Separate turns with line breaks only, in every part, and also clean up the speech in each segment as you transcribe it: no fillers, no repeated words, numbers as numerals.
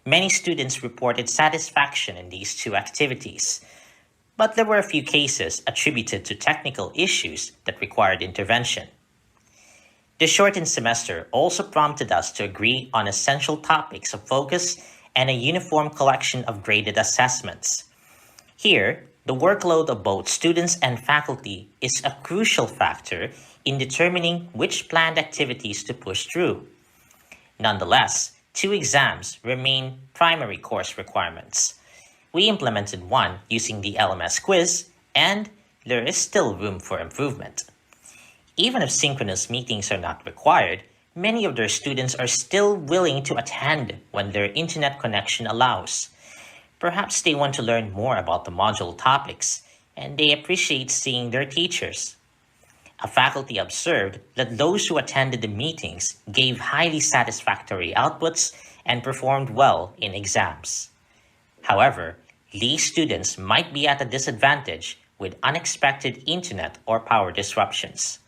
Many students reported satisfaction in these two activities, but there were a few cases attributed to technical issues that required intervention. The shortened semester also prompted us to agree on essential topics of focus and a uniform collection of graded assessments. Here, the workload of both students and faculty is a crucial factor in determining which planned activities to push through. Nonetheless, 2 exams remain primary course requirements. We implemented one using the LMS quiz, and there is still room for improvement. Even if synchronous meetings are not required, many of their students are still willing to attend when their internet connection allows. Perhaps they want to learn more about the module topics, and they appreciate seeing their teachers. A faculty observed that those who attended the meetings gave highly satisfactory outputs and performed well in exams. However, these students might be at a disadvantage with unexpected internet or power disruptions.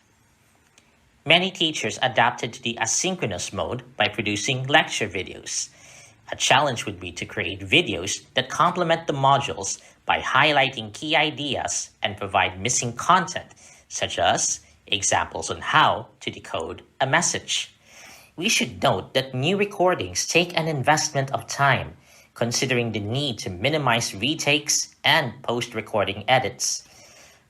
Many teachers adapted to the asynchronous mode by producing lecture videos. A challenge would be to create videos that complement the modules by highlighting key ideas and provide missing content, such as examples on how to decode a message. We should note that new recordings take an investment of time, considering the need to minimize retakes and post-recording edits.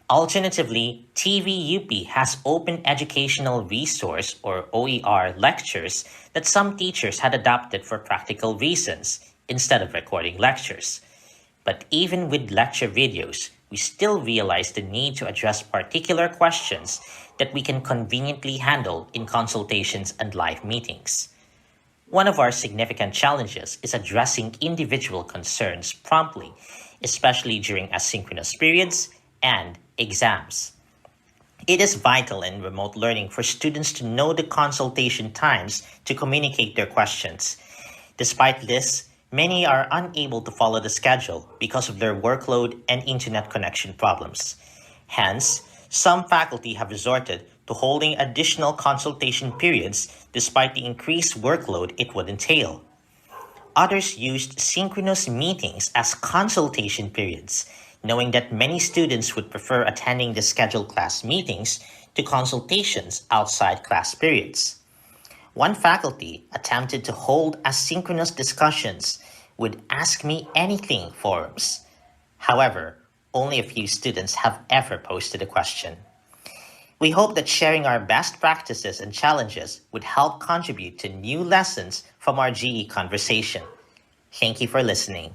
Alternatively, TVUP has Open Educational Resource or OER lectures that some teachers had adopted for practical reasons instead of recording lectures. But even with lecture videos, we still realize the need to address particular questions that we can conveniently handle in consultations and live meetings. One of our significant challenges is addressing individual concerns promptly, especially during asynchronous periods and exams. It is vital in remote learning for students to know the consultation times to communicate their questions. Despite this, many are unable to follow the schedule because of their workload and internet connection problems. Hence, some faculty have resorted to holding additional consultation periods despite the increased workload it would entail. Others used synchronous meetings as consultation periods, knowing that many students would prefer attending the scheduled class meetings to consultations outside class periods. One faculty attempted to hold asynchronous discussions with Ask Me Anything forums. However, only a few students have ever posted a question. We hope that sharing our best practices and challenges would help contribute to new lessons from our GE conversation. Thank you for listening.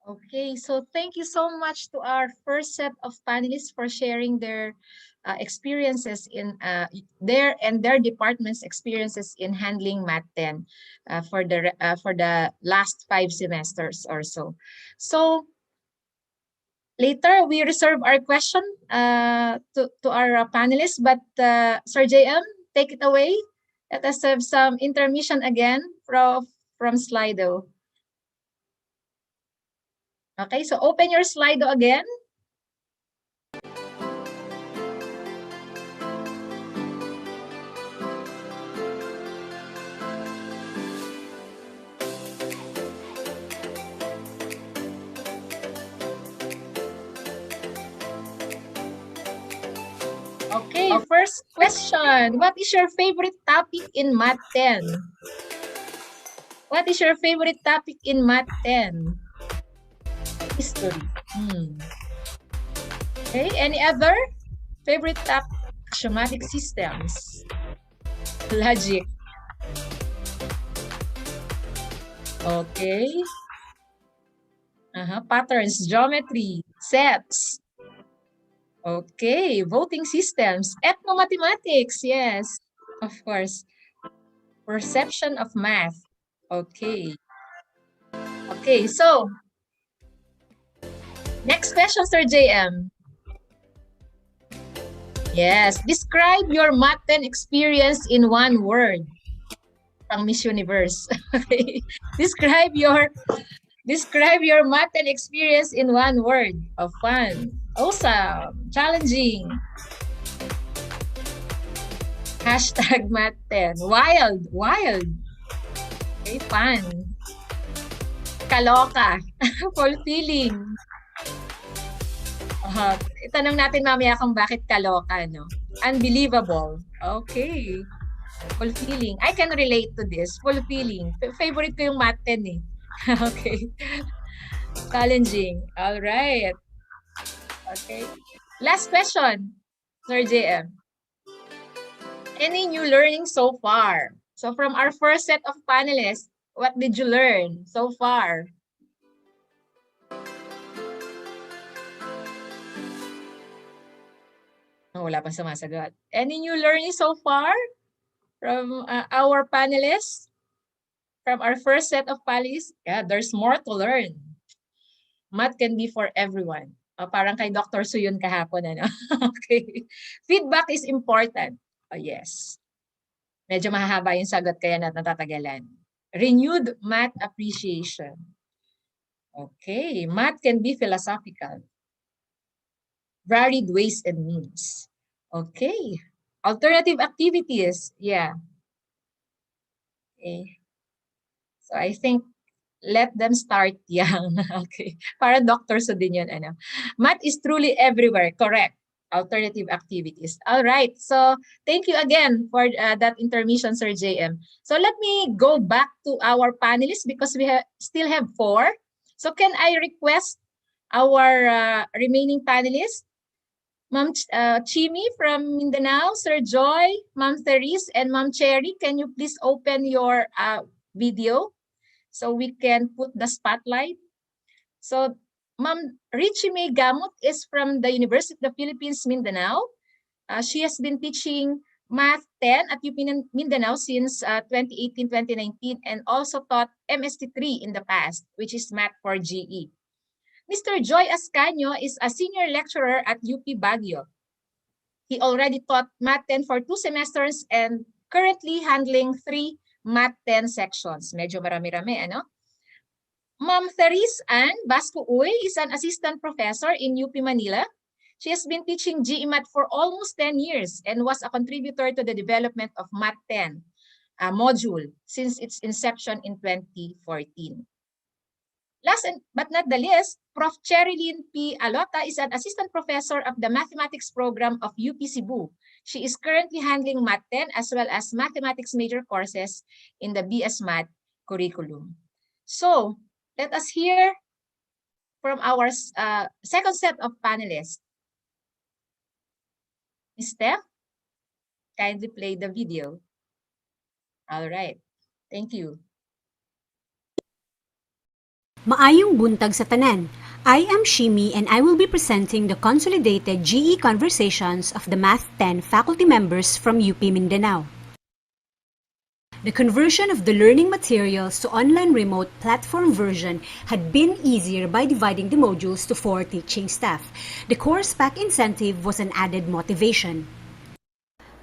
Okay, so thank you so much to our first set of panelists for sharing their experiences in their department's experiences in handling Math 10 for the last 5 semesters or so. So later we reserve our question to our panelists, but Sir JM, take it away. Let us have some intermission again from Slido. Okay, so open your Slido again. Okay, first question. What is your favorite topic in Math 10? What is your favorite topic in Math 10? History. Okay, any other favorite topic? Axiomatic systems. Logic. Okay. Patterns, geometry, sets. Okay, voting systems, ethnomathematics, yes, of course. Perception of math. Okay. Okay, so next question, Sir JM. Yes, describe your Math 10 experience in one word. Pang Miss Universe. Okay. Describe your Math 10 experience in one word. Oh, fun. Awesome. Challenging. Hashtag Math 10. Wild. Okay, fun. Kaloka. Fulfilling. Itanong natin mamaya kung bakit kaloka, no? Unbelievable. Okay. Fulfilling. I can relate to this. Fulfilling. Favorite ko yung Math 10 eh. Okay. Challenging. All right. Okay. Last question, Sir JM. Any new learning so far? So from our first set of panelists, what did you learn so far? Oh, wala pang sumasagot. Any new learning so far from our panelists? From our first set of panelists? Yeah, there's more to learn. Math can be for everyone. Parang kay Dr. Suyun kahapon, ano? Okay. Feedback is important. Oh, yes. Medyo mahahaba yung sagot kaya natatagalan. Renewed math appreciation. Okay. Math can be philosophical. Varied ways and means. Okay. Alternative activities. Yeah. Okay. So I think let them start young. Okay. Para doctors din yun. Ano. Math is truly everywhere. Correct. Alternative activities. All right. So thank you again for that intermission, Sir JM. So let me go back to our panelists because we still have 4. So can I request our remaining panelists? Ma'am Chimi from Mindanao, Sir Joy, Ma'am Therese, and Ma'am Cherry, can you please open your video so we can put the spotlight? So Ma'am Richie May Gamut is from the University of the Philippines, Mindanao. She has been teaching Math 10 at UP Mindanao since 2018-2019 and also taught MST3 in the past, which is Math for GE. Mr. Joy Ascano is a senior lecturer at UP Baguio. He already taught Math 10 for 2 semesters and currently handling 3 Math 10 sections. Medyo marami-rami, ano? Ma'am Therese Ann Basco-Uy is an assistant professor in UP Manila. She has been teaching GE Math for almost 10 years and was a contributor to the development of Math 10 module since its inception in 2014. Last but not the least, Prof. Cherrylyn P. Alota is an assistant professor of the mathematics program of UP Cebu. She is currently handling Math 10 as well as mathematics major courses in the BS Math curriculum. So let us hear from our second set of panelists. Ms. Steph, kindly play the video. All right. Thank you.
Maayong buntag sa tanan. I am Shimi and I will be presenting the consolidated GE conversations of the Math 10 faculty members from UP Mindanao. The conversion of the learning materials to online remote platform version had been easier by dividing the modules to 4 teaching staff. The course pack incentive was an added motivation.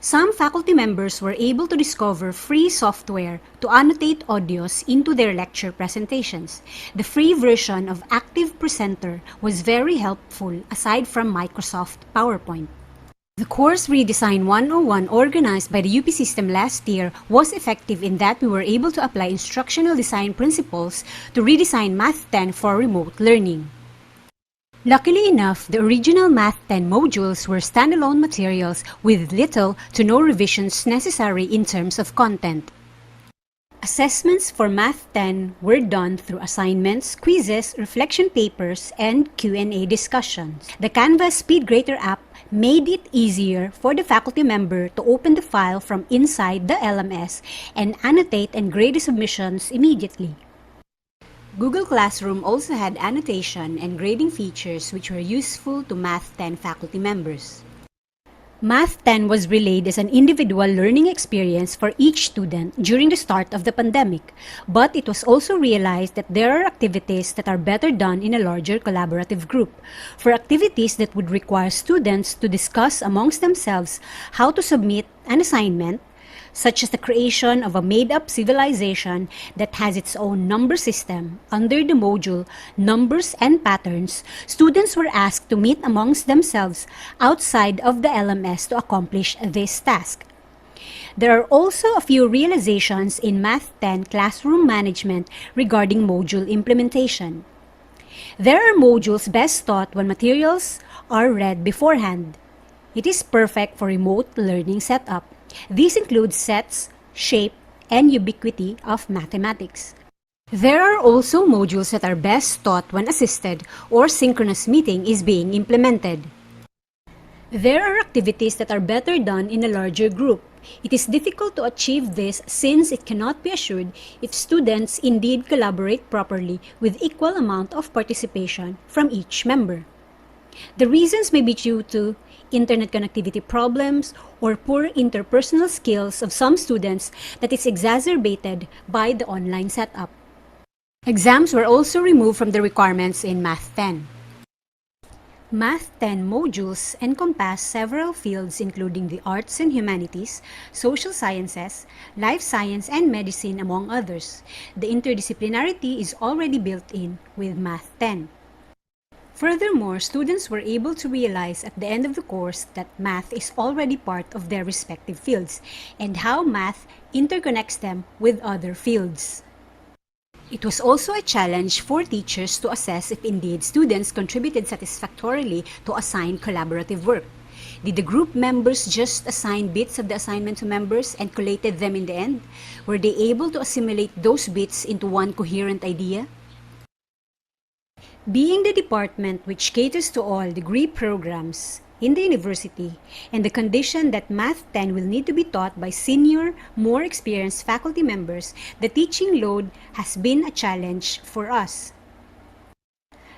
Some faculty members were able to discover free software to annotate audios into their lecture presentations. The free version of Active Presenter was very helpful aside from Microsoft PowerPoint. The course Redesign 101 organized by the UP system last year was effective in that we were able to apply instructional design principles to redesign Math 10 for remote learning. Luckily enough, the original Math 10 modules were standalone materials with little to no revisions necessary in terms of content. Assessments for Math 10 were done through assignments, quizzes, reflection papers, and Q&A discussions. The Canvas SpeedGrader app made it easier for the faculty member to open the file from inside the LMS and annotate and grade the submissions immediately. Google Classroom also had annotation and grading features which were useful to Math 10 faculty members. Math 10 was relayed as an individual learning experience for each student during the start of the pandemic, but it was also realized that there are activities that are better done in a larger collaborative group. For activities that would require students to discuss amongst themselves how to submit an assignment, such as the creation of a made-up civilization that has its own number system. Under the module Numbers and Patterns, students were asked to meet amongst themselves outside of the LMS to accomplish this task. There are also a few realizations in Math 10 classroom management regarding module implementation. There are modules best taught when materials are read beforehand. It is perfect for remote learning setup. These include sets, shape, and ubiquity of mathematics. There are also modules that are best taught when assisted or synchronous meeting is being implemented. There are activities that are better done in a larger group. It is difficult to achieve this since it cannot be assured if students indeed collaborate properly with equal amount of participation from each member. The reasons may be due to internet connectivity problems or poor interpersonal skills of some students that is exacerbated by the online setup. Exams were also removed from the requirements in Math 10. Math 10 modules encompass several fields including the arts and humanities, social sciences, life science, and medicine, among others. The interdisciplinarity is already built in with Math 10. Furthermore, students were able to realize at the end of the course that math is already part of their respective fields and how math interconnects them with other fields. It was also a challenge for teachers to assess if indeed students contributed satisfactorily to assigned collaborative work. Did the group members just assign bits of the assignment to members and collated them in the end? Were they able to assimilate those bits into one coherent idea? Being the department which caters to all degree programs in the university and the condition that Math 10 will need to be taught by senior, more experienced faculty members, the teaching load has been a challenge for us.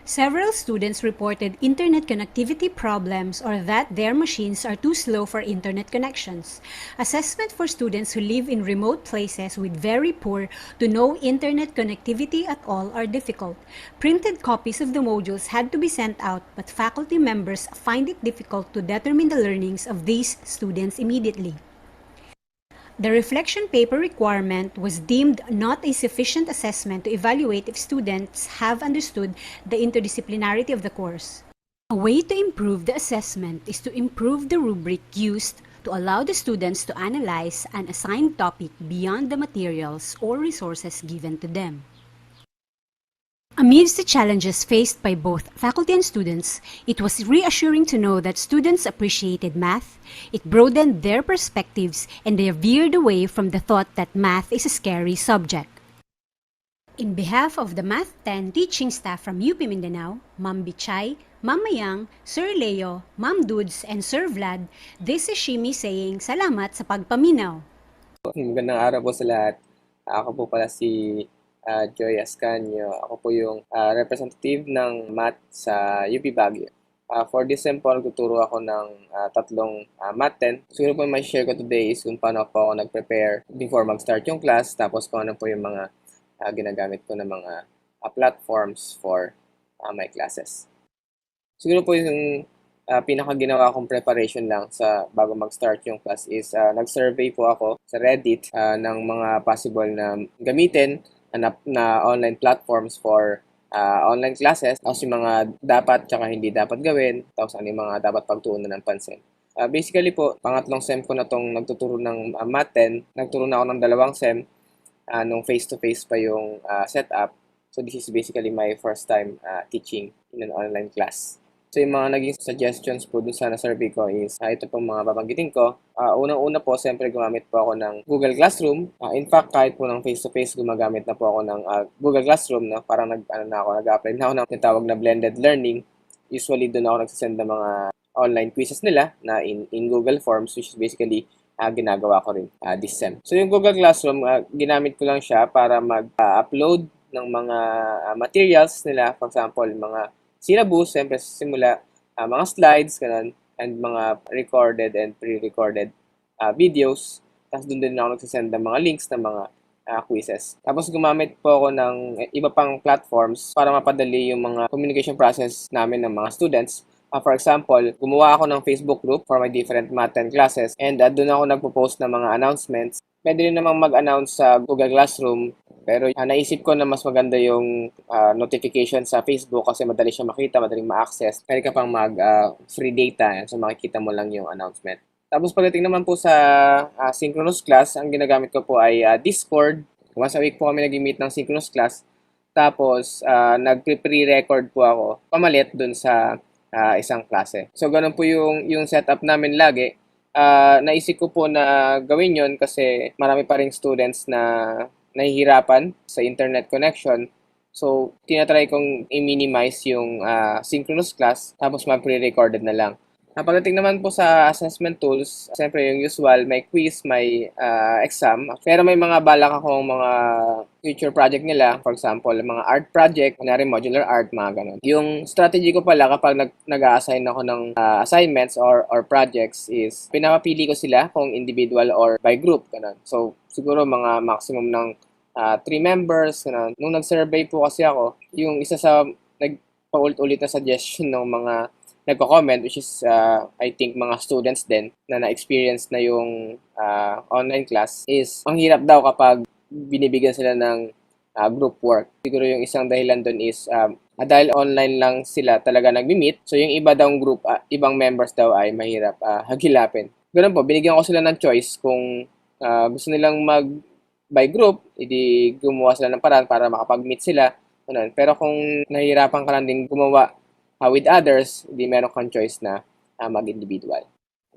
Several students reported internet connectivity problems or that their machines are too slow for internet connections. Assessment for students who live in remote places with very poor to no internet connectivity at all are difficult. Printed copies of the modules had to be sent out, but faculty members find it difficult to determine the learnings of these students immediately. The reflection paper requirement was deemed not a sufficient assessment to evaluate if students have understood the interdisciplinarity of the course. A way to improve the assessment is to improve the rubric used to allow the students to analyze an assigned topic beyond the materials or resources given to them. Amidst the challenges faced by both faculty and students, it was reassuring to know that students appreciated math, it broadened their perspectives, and they veered away from the thought that math is a scary subject. In behalf of the Math 10 teaching staff from UP Mindanao, Ma'am Bichay, Ma'am Mayang, Sir Leo, Ma'am Dudes, and Sir Vlad, this is Shimi saying salamat sa pagpaminaw.
Magandang araw po sa lahat. Ako po pala si Joy Ascano. Ako po yung representative ng math sa UP Baguio. For this sem po, nagtuturo ako ng tatlong math 10. Siguro po yung share ko today is kung paano po ako nag-prepare before mag-start yung class, tapos kung ano po yung mga ginagamit ko na mga platforms for my classes. Siguro po yung pinakaginawa kong preparation lang sa bago mag-start yung class is nag-survey po ako sa Reddit ng mga possible na gamitin na online platforms for online classes, tapos yung mga dapat tsaka hindi dapat gawin, tapos ano yung mga dapat pagtuunan ng pansin. Basically po, pangatlong sem ko na tong nagtuturo ng Math 10. Nagturo na ako ng dalawang sem nung face-to-face pa yung setup. So this is basically my first time teaching in an online class. So yung mga naging suggestions po dun sa na-survey ko is ito pong mga babanggitin ko. Unang-una po, siyempre gumamit po ako ng Google Classroom. In fact, kahit po ng face-to-face, gumagamit na po ako ng Google Classroom. Parang nag-apply na ako ng tinatawag na blended learning. Usually, doon ako nagsasend ng mga online quizzes nila na in Google Forms, which is basically ginagawa ko rin this sem. So yung Google Classroom, ginamit ko lang siya para mag-upload ng mga materials nila. For example, mga syllabus, siyempre sa simula, mga slides, ganun, and mga recorded and pre-recorded videos. Tapos doon din ako nagsasend ng mga links ng mga quizzes. Tapos gumamit po ako ng iba pang platforms para mapadali yung mga communication process namin ng mga students. For example, gumawa ako ng Facebook group for my different Math 10 classes, and doon ako nagpo-post ng mga announcements. Pwede rin namang mag-announce sa Google Classroom, pero naisip ko na mas maganda yung notification sa Facebook kasi madali siya makita, madaling ma-access. Pwede ka pang mag-free data, so makikita mo lang yung announcement. Tapos pagdating naman po sa synchronous class, ang ginagamit ko po ay Discord. Once a week po kami nag-meet ng synchronous class. Tapos nag-pre-record po ako pamalit dun sa isang klase. So ganun po yung setup namin lagi. Naisip ko po na gawin yon kasi marami pa ring students na nahihirapan sa internet connection. So, tinatry kong i-minimize yung synchronous class tapos mag-pre-recorded na lang. Pagdating naman po sa assessment tools, siyempre yung usual, may quiz, may exam. Pero may mga balak akong mga future project nila. For example, mga art project, kunyari modular art, mga ganun. Yung strategy ko pala kapag nag-a-assign ako ng assignments or projects is pinapapili ko sila kung individual or by group. Ganun. So, siguro mga maximum ng 3 members. Ganun. Nung nag-survey po kasi ako, yung isa sa nagpaulit-ulit na suggestion ng mga nagko-comment, which is I think mga students din na na-experience na yung online class, is ang hirap daw kapag binibigyan sila ng group work. Siguro yung isang dahilan doon is dahil online lang sila talaga nagmi-meet, so yung iba daw group, ibang members daw ay mahirap hagilapin. Ganun po, binigyan ko sila ng choice kung gusto nilang by group, edi gumawa sila ng paraan para makapag-meet sila. Ganun. Pero kung nahihirapan ka lang din gumawa with others, hindi meron kang choice na mag-individual.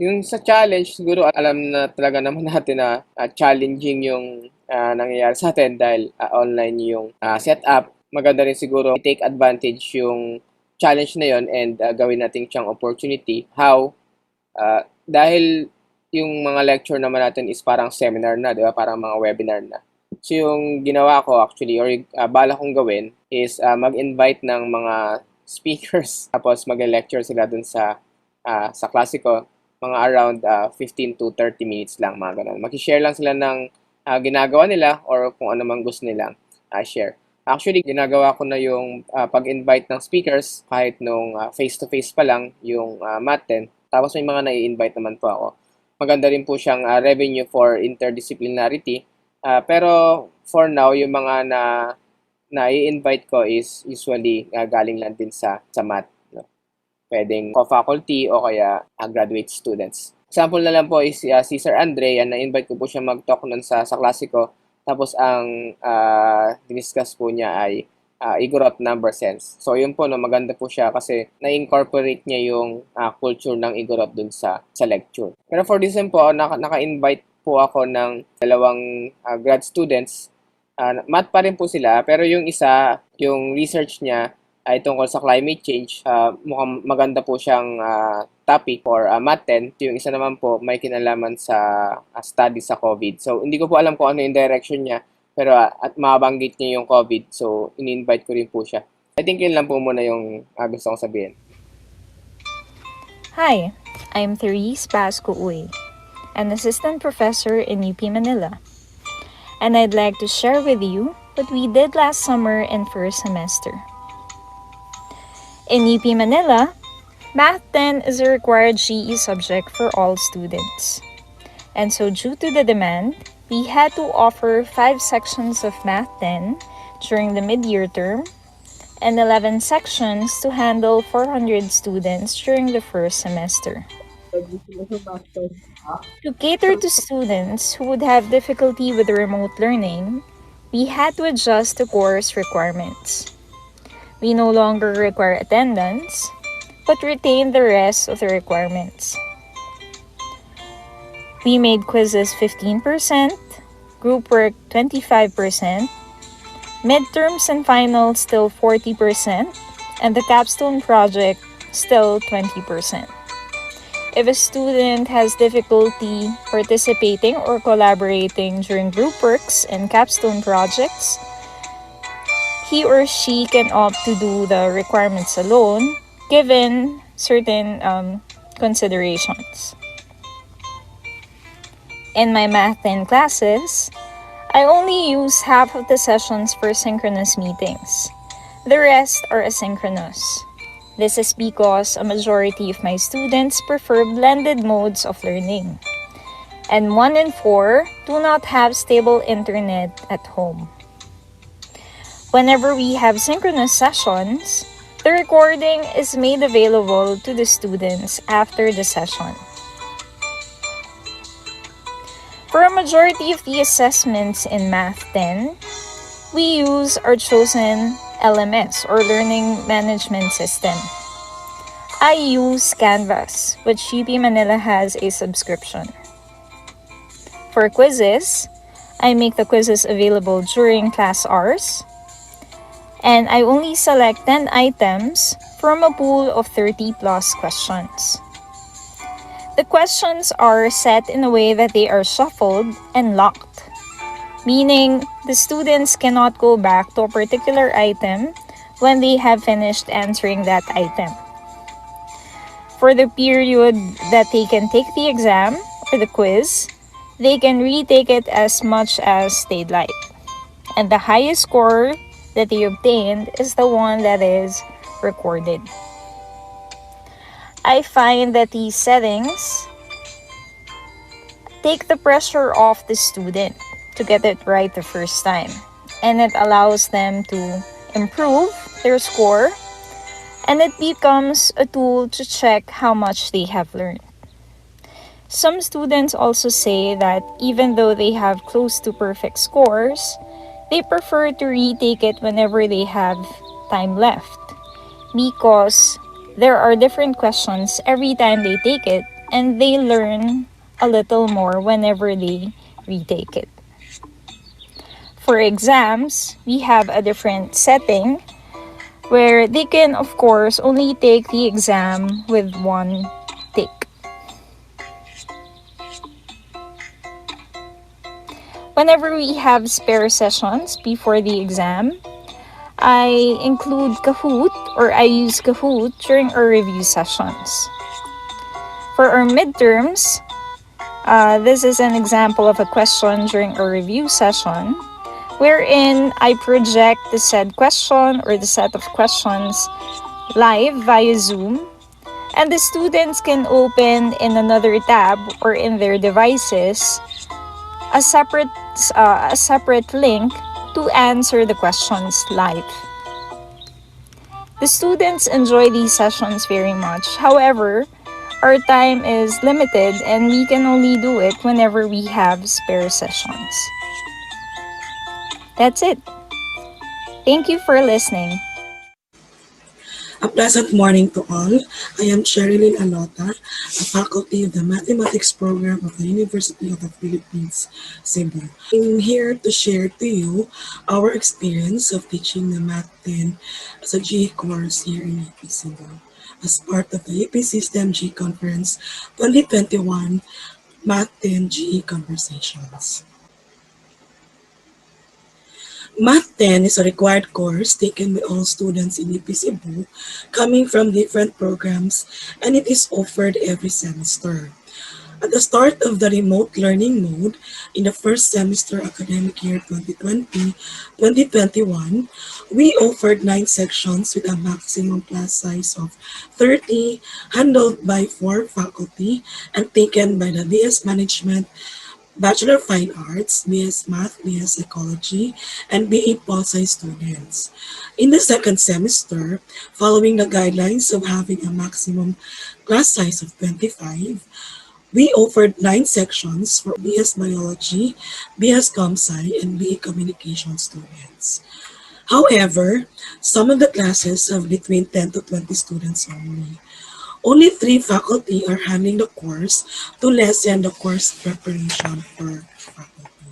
Yung sa challenge, siguro alam na talaga naman natin na challenging yung nangyayari sa atin dahil online yung setup. Maganda rin siguro i-take advantage yung challenge na yon and gawin natin siyang opportunity. How? Dahil yung mga lecture naman natin is parang seminar na, di ba? Parang mga webinar na. So yung ginawa ko actually, or bala kong gawin is mag-invite ng mga speakers. Tapos mag-lecture sila dun sa klase ko. Mga around 15 to 30 minutes lang, mga ganun. Mag-share lang sila ng ginagawa nila or kung ano mang gusto nilang share. Actually, ginagawa ko na yung pag-invite ng speakers kahit nung face-to-face pa lang yung Math 10. Tapos may mga nai-invite naman po ako. Maganda rin po siyang revenue for interdisciplinarity. Pero for now, yung mga na-i-invite ko is usually galing lang din sa math. No? Pwedeng co-faculty o kaya graduate students. Example na lang po is si Sir Andre, na-invite ko po siya mag-talk nun sa klase ko. Tapos ang diniscuss po niya ay Igorot number sense. So yun po, no, maganda po siya kasi na-incorporate niya yung culture ng Igorot dun sa lecture. Pero for this time po, naka-invite po ako ng 2 grad students. Math pa rin po sila, pero yung isa, yung research niya ay tungkol sa climate change. Mukhang maganda po siyang topic for Math 10. Yung isa naman po may kinalaman sa study sa COVID. So, hindi ko po alam kung ano yung direction niya, pero at mabanggit niya yung COVID. So, in-invite ko rin po siya. I think yun lang po muna yung gusto kong sabihin.
Hi, I'm Therese Basco-Uy, an assistant professor in UP Manila. And I'd like to share with you what we did last summer and first semester. In UP Manila, Math 10 is a required GE subject for all students. And so due to the demand, we had to offer 5 sections of Math 10 during the mid-year term and 11 sections to handle 400 students during the first semester. To cater to students who would have difficulty with remote learning, we had to adjust the course requirements. We no longer require attendance, but retain the rest of the requirements. We made quizzes 15%, group work 25%, midterms and finals still 40%, and the capstone project still 20%. If a student has difficulty participating or collaborating during group works and capstone projects, he or she can opt to do the requirements alone, given certain considerations. In my Math 10 classes, I only use half of the sessions for synchronous meetings. The rest are asynchronous. This is because a majority of my students prefer blended modes of learning, and 1 in 4 do not have stable internet at home. Whenever we have synchronous sessions, the recording is made available to the students after the session. For a majority of the assessments in Math 10, we use our chosen LMS or Learning Management System. I use Canvas, which UP Manila has a subscription. For quizzes, I make the quizzes available during class hours, and I only select 10 items from a pool of 30 plus questions. The questions are set in a way that they are shuffled and locked, meaning the students cannot go back to a particular item when they have finished answering that item. For the period that they can take the exam or the quiz, they can retake it as much as they'd like. And the highest score that they obtained is the one that is recorded. I find that these settings take the pressure off the student to get it right the first time, and it allows them to improve their score, and it becomes a tool to check how much they have learned. Some students also say that even though they have close to perfect scores, they prefer to retake it whenever they have time left, because there are different questions every time they take it, and they learn a little more whenever they retake it. For exams, we have a different setting where they can, of course, only take the exam with one take. Whenever we have spare sessions before the exam, I include Kahoot, or I use Kahoot during our review sessions. For our midterms, this is an example of a question during a review session, wherein I project the said question or the set of questions live via Zoom, and the students can open in another tab or in their devices a separate link to answer the questions live. The students enjoy these sessions very much. However, our time is limited and we can only do it whenever we have spare sessions. That's it. Thank you for listening.
A pleasant morning to all. I am Cherrylyn Alota, a faculty of the Mathematics program of the University of the Philippines, Cebu. I'm here to share to you our experience of teaching the Math 10 as a GE course here in UP Cebu as part of the UP System GE Conference 2021 Math 10 GE Conversations. Math 10 is a required course taken by all students in UP Cebu coming from different programs, and it is offered every semester. At the start of the remote learning mode in the first semester academic year 2020-2021, we offered 9 sections with a maximum class size of 30, handled by 4 faculty and taken by the BS Management, Bachelor of Fine Arts, BS Math, BS Psychology, and BA Pol Sci students. In the second semester, following the guidelines of having a maximum class size of 25, we offered 9 sections for BS Biology, BS Com Sci, and BA Communication students. However, some of the classes have between 10 to 20 students only. Only 3 faculty are handling the course to lessen the course preparation per faculty.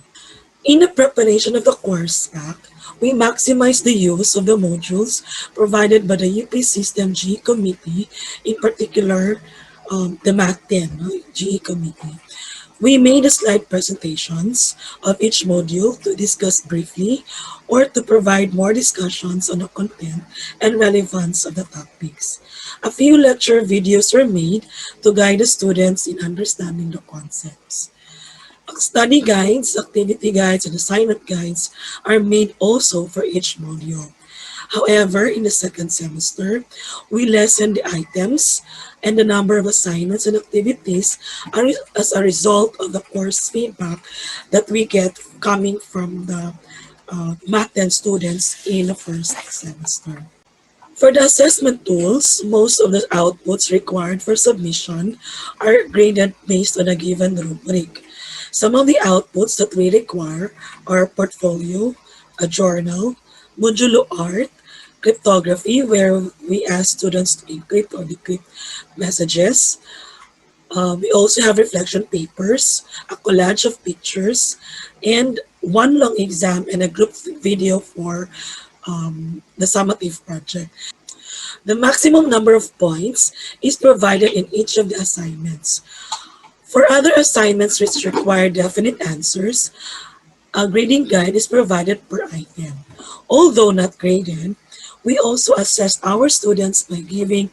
In the preparation of the course pack, we maximize the use of the modules provided by the UP System GE Committee, in particular the Math 10 GE Committee. We made slide presentations of each module to discuss briefly or to provide more discussions on the content and relevance of the topics. A few lecture videos were made to guide the students in understanding the concepts. Study guides, activity guides, and assignment guides are made also for each module. However, in the second semester, we lessen the items and the number of assignments and activities as a result of the course feedback that we get coming from the Math 10 students in the first semester. For the assessment tools, most of the outputs required for submission are graded based on a given rubric. Some of the outputs that we require are portfolio, a journal, modulo art, cryptography, where we ask students to encrypt or decrypt messages. We also have reflection papers, a collage of pictures, and one long exam and a group video for the summative project. The maximum number of points is provided in each of the assignments. For other assignments which require definite answers, a grading guide is provided per item. Although not graded, we also assess our students by giving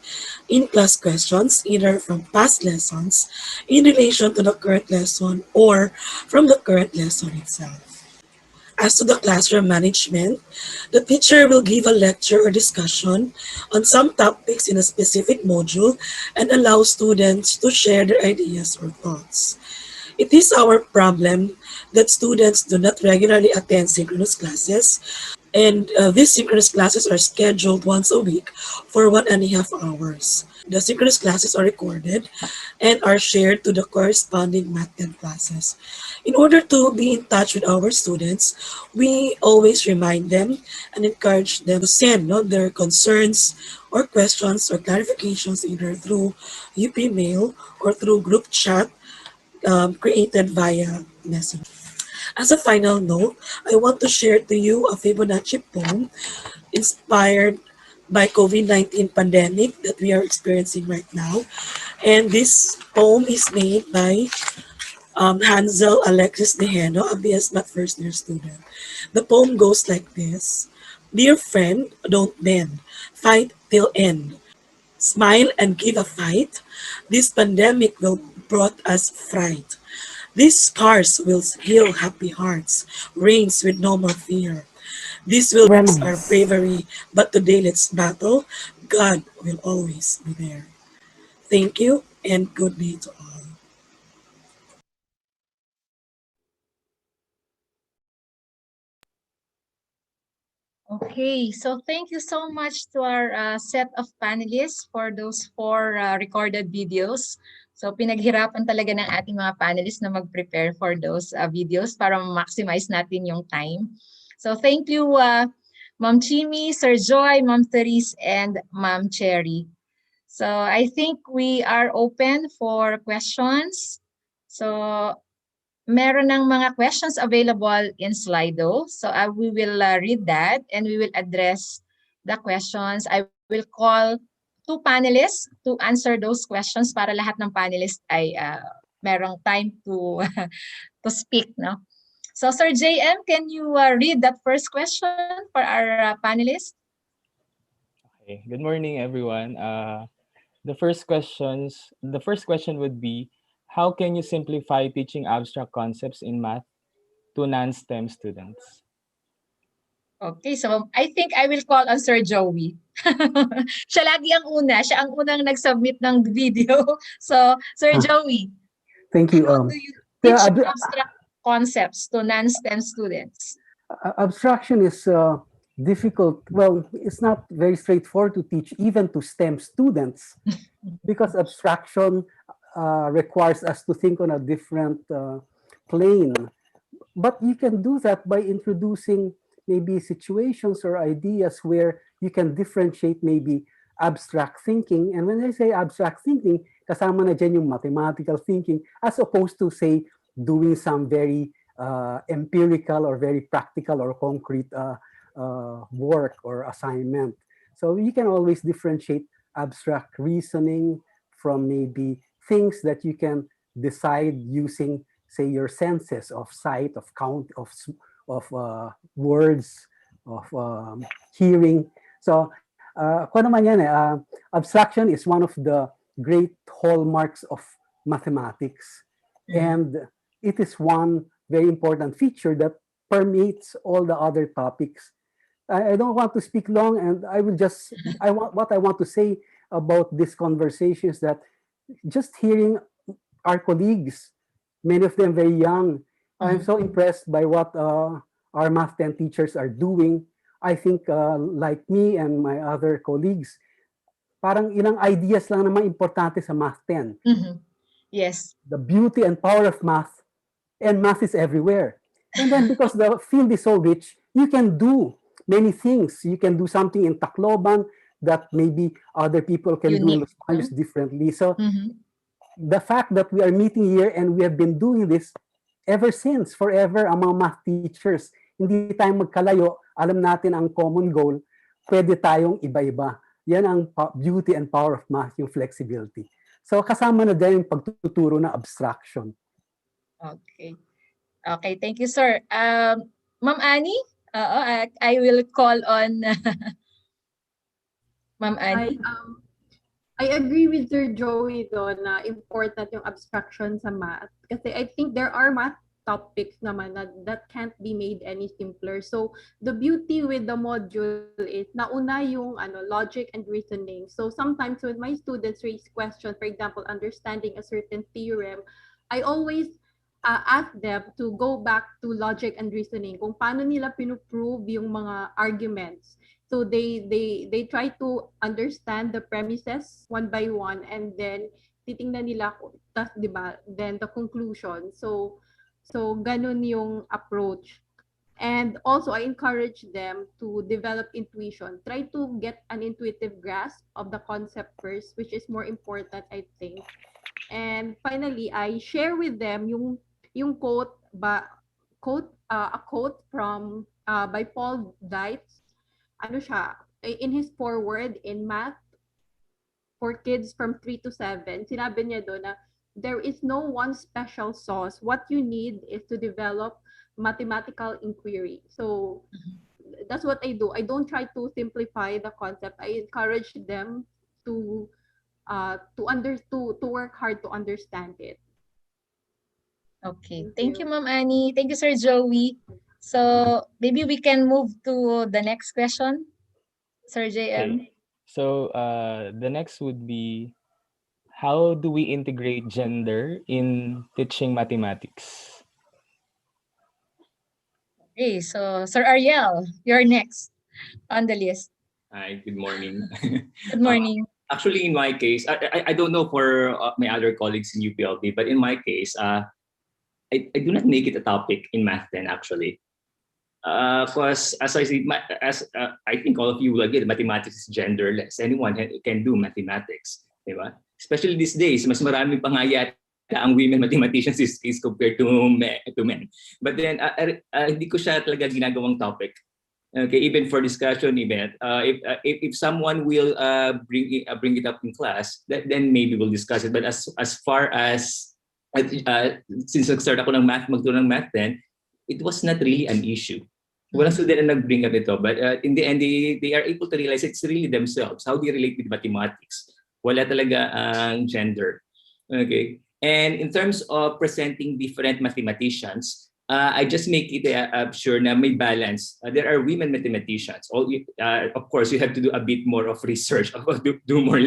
in-class questions either from past lessons in relation to the current lesson or from the current lesson itself. As to the classroom management, the teacher will give a lecture or discussion on some topics in a specific module and allow students to share their ideas or thoughts. It is our problem that students do not regularly attend synchronous classes, and these synchronous classes are scheduled once a week for 1.5 hours. The synchronous classes are recorded and are shared to the corresponding Math 10 classes. In order to be in touch with our students, we always remind them and encourage them to send their concerns or questions or clarifications either through UP Mail or through group chat created via Messenger. As a final note, I want to share to you a Fibonacci poem inspired by COVID-19 pandemic that we are experiencing right now. And this poem is made by Hansel Alexis Deheno, a BS Math first year student. The poem goes like this. Dear friend, don't bend. Fight till end. Smile and give a fight. This pandemic will brought us fright. These scars will heal happy hearts, reigns with no more fear. This will rest our bravery, but today let's battle. God will always be there. Thank you and good day to all.
Okay, so thank you so much to our set of panelists for those 4 recorded videos. So pinaghirapan talaga ng ating mga panelists na mag-prepare for those videos para ma-maximize natin yung time. So thank you Ma'am Chimi, Sir Joy, Ma'am Therese, and Ma'am Cherry. So I think we are open for questions. So meron ng mga questions available in Slido. So we will read that and we will address the questions. I will call 2 panelists to answer those questions para lahat ng panelists ay merong time to to speak, no? So Sir JM, can you read that first question for our panelists?
Okay. Good morning, everyone. The first question would be, how can you simplify teaching abstract concepts in math to non-STEM students?
Okay, so I think I will call on Sir Joey. Siya lagi ang una. Siya ang unang nag-submit ng video. So, Sir Joey,
thank you.
how do you teach abstract concepts to non-STEM students?
Abstraction is difficult. Well, it's not very straightforward to teach even to STEM students because abstraction requires us to think on a different plane. But you can do that by introducing maybe situations or ideas where you can differentiate maybe abstract thinking. And when I say abstract thinking, kasama na dyan yung mathematical thinking as opposed to say doing some very empirical or very practical or concrete work or assignment. So you can always differentiate abstract reasoning from maybe things that you can decide using, say, your senses of sight, of count, of words, of hearing. So, kung naman yan, abstraction is one of the great hallmarks of mathematics. And it is one very important feature that permeates all the other topics. I don't want to speak long, and I will just, what I want to say about this conversation is that just hearing our colleagues, many of them very young, I'm so impressed by what our Math 10 teachers are doing. I think like me and my other colleagues, parang ilang ideas lang naman importante sa Math 10.
Yes.
The beauty and power of math and math is everywhere. And then because the field is so rich, you can do many things. You can do something in Tacloban that maybe other people can do in
Unique,
Los Baños
no?
differently. So
Mhm.
the fact that we are meeting here and we have been doing this ever since, forever, ang mga math teachers, hindi tayo magkalayo, alam natin ang common goal, pwede tayong iba-iba. Yan ang beauty and power of math, yung flexibility. So kasama na din yung pagtuturo ng abstraction.
Okay. Okay, thank you, sir. Ma'am Annie, I will call on Ma'am Annie.
I agree with Sir Joey doon na important yung abstraction sa math. Kasi I think there are math topics naman that can't be made any simpler. So the beauty with the module is nauna yung logic and reasoning. So sometimes when my students raise questions, for example, understanding a certain theorem, I always ask them to go back to logic and reasoning. Kung paano nila pinuprove yung mga arguments. So they try to understand the premises one by one, and then titingnan nila tas 'di ba, then the conclusion. So ganun yung approach. And also I encourage them to develop intuition. Try to get an intuitive grasp of the concept first, which is more important, I think. And finally, I share with them yung quote a quote from by Paul Dietz. Ano siya, in his foreword in math for kids from 3 to 7, sinabi niya doon na there is no one special sauce. What you need is to develop mathematical inquiry. So that's what I do. I don't try to simplify the concept. I encourage them to work hard to understand it.
Okay, thank you, Ma'am Annie. Thank you, Sir Joey. So maybe we can move to the next question, Sir JM.
Okay. So the next would be, how do we integrate gender in teaching mathematics?
Okay, so Sir Ariel, you're next on the list.
Hi, good morning.
Good morning.
Actually, in my case, I don't know for my other colleagues in UPLB, but in my case, I do not make it a topic in Math 10 actually. Because as I see, I think all of you will agree, mathematics is genderless. Anyone can do mathematics, di ba? Especially these days, mas marami pa nga yata ang women mathematicians is compared to men. But then, hindi ko siya talaga ginagawang topic. Okay, even for discussion, even if someone will bring it up in class, then maybe we'll discuss it. But as far as since nag-start ako ng magturo ng Math 10, it was not really an issue. Walang student na nag-bring up ito, but in the end, they are able to realize it's really themselves. How they relate with mathematics. Wala talaga ang gender. Okay? And in terms of presenting different mathematicians, I just make it sure na may balance. There are women mathematicians. Of course, you have to do a bit more of research. do more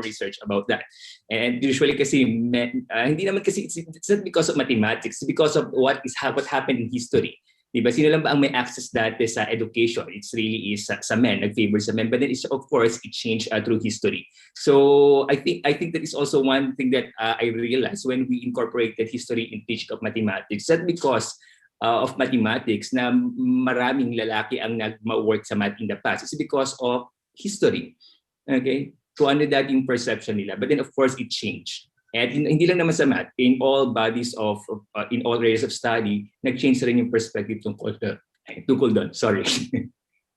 research about that. And usually kasi, hindi naman kasi, it's not because of mathematics. It's because of what happened in history. Diba? Sino lang ba ang may access dati sa education? It's really is sa men, nag-favor sa men. But then, of course, it changed through history. So I think that is also one thing that I realized when we incorporated history in teaching of mathematics. Not because of mathematics na maraming lalaki ang nag-work sa math in the past. It's because of history. Okay? Kung ano dating perception nila. But then, of course, it changed. At hindi lang naman sa math, in all bodies of, in all areas of study, nag-change rin yung perspective tungkol doon. Sorry.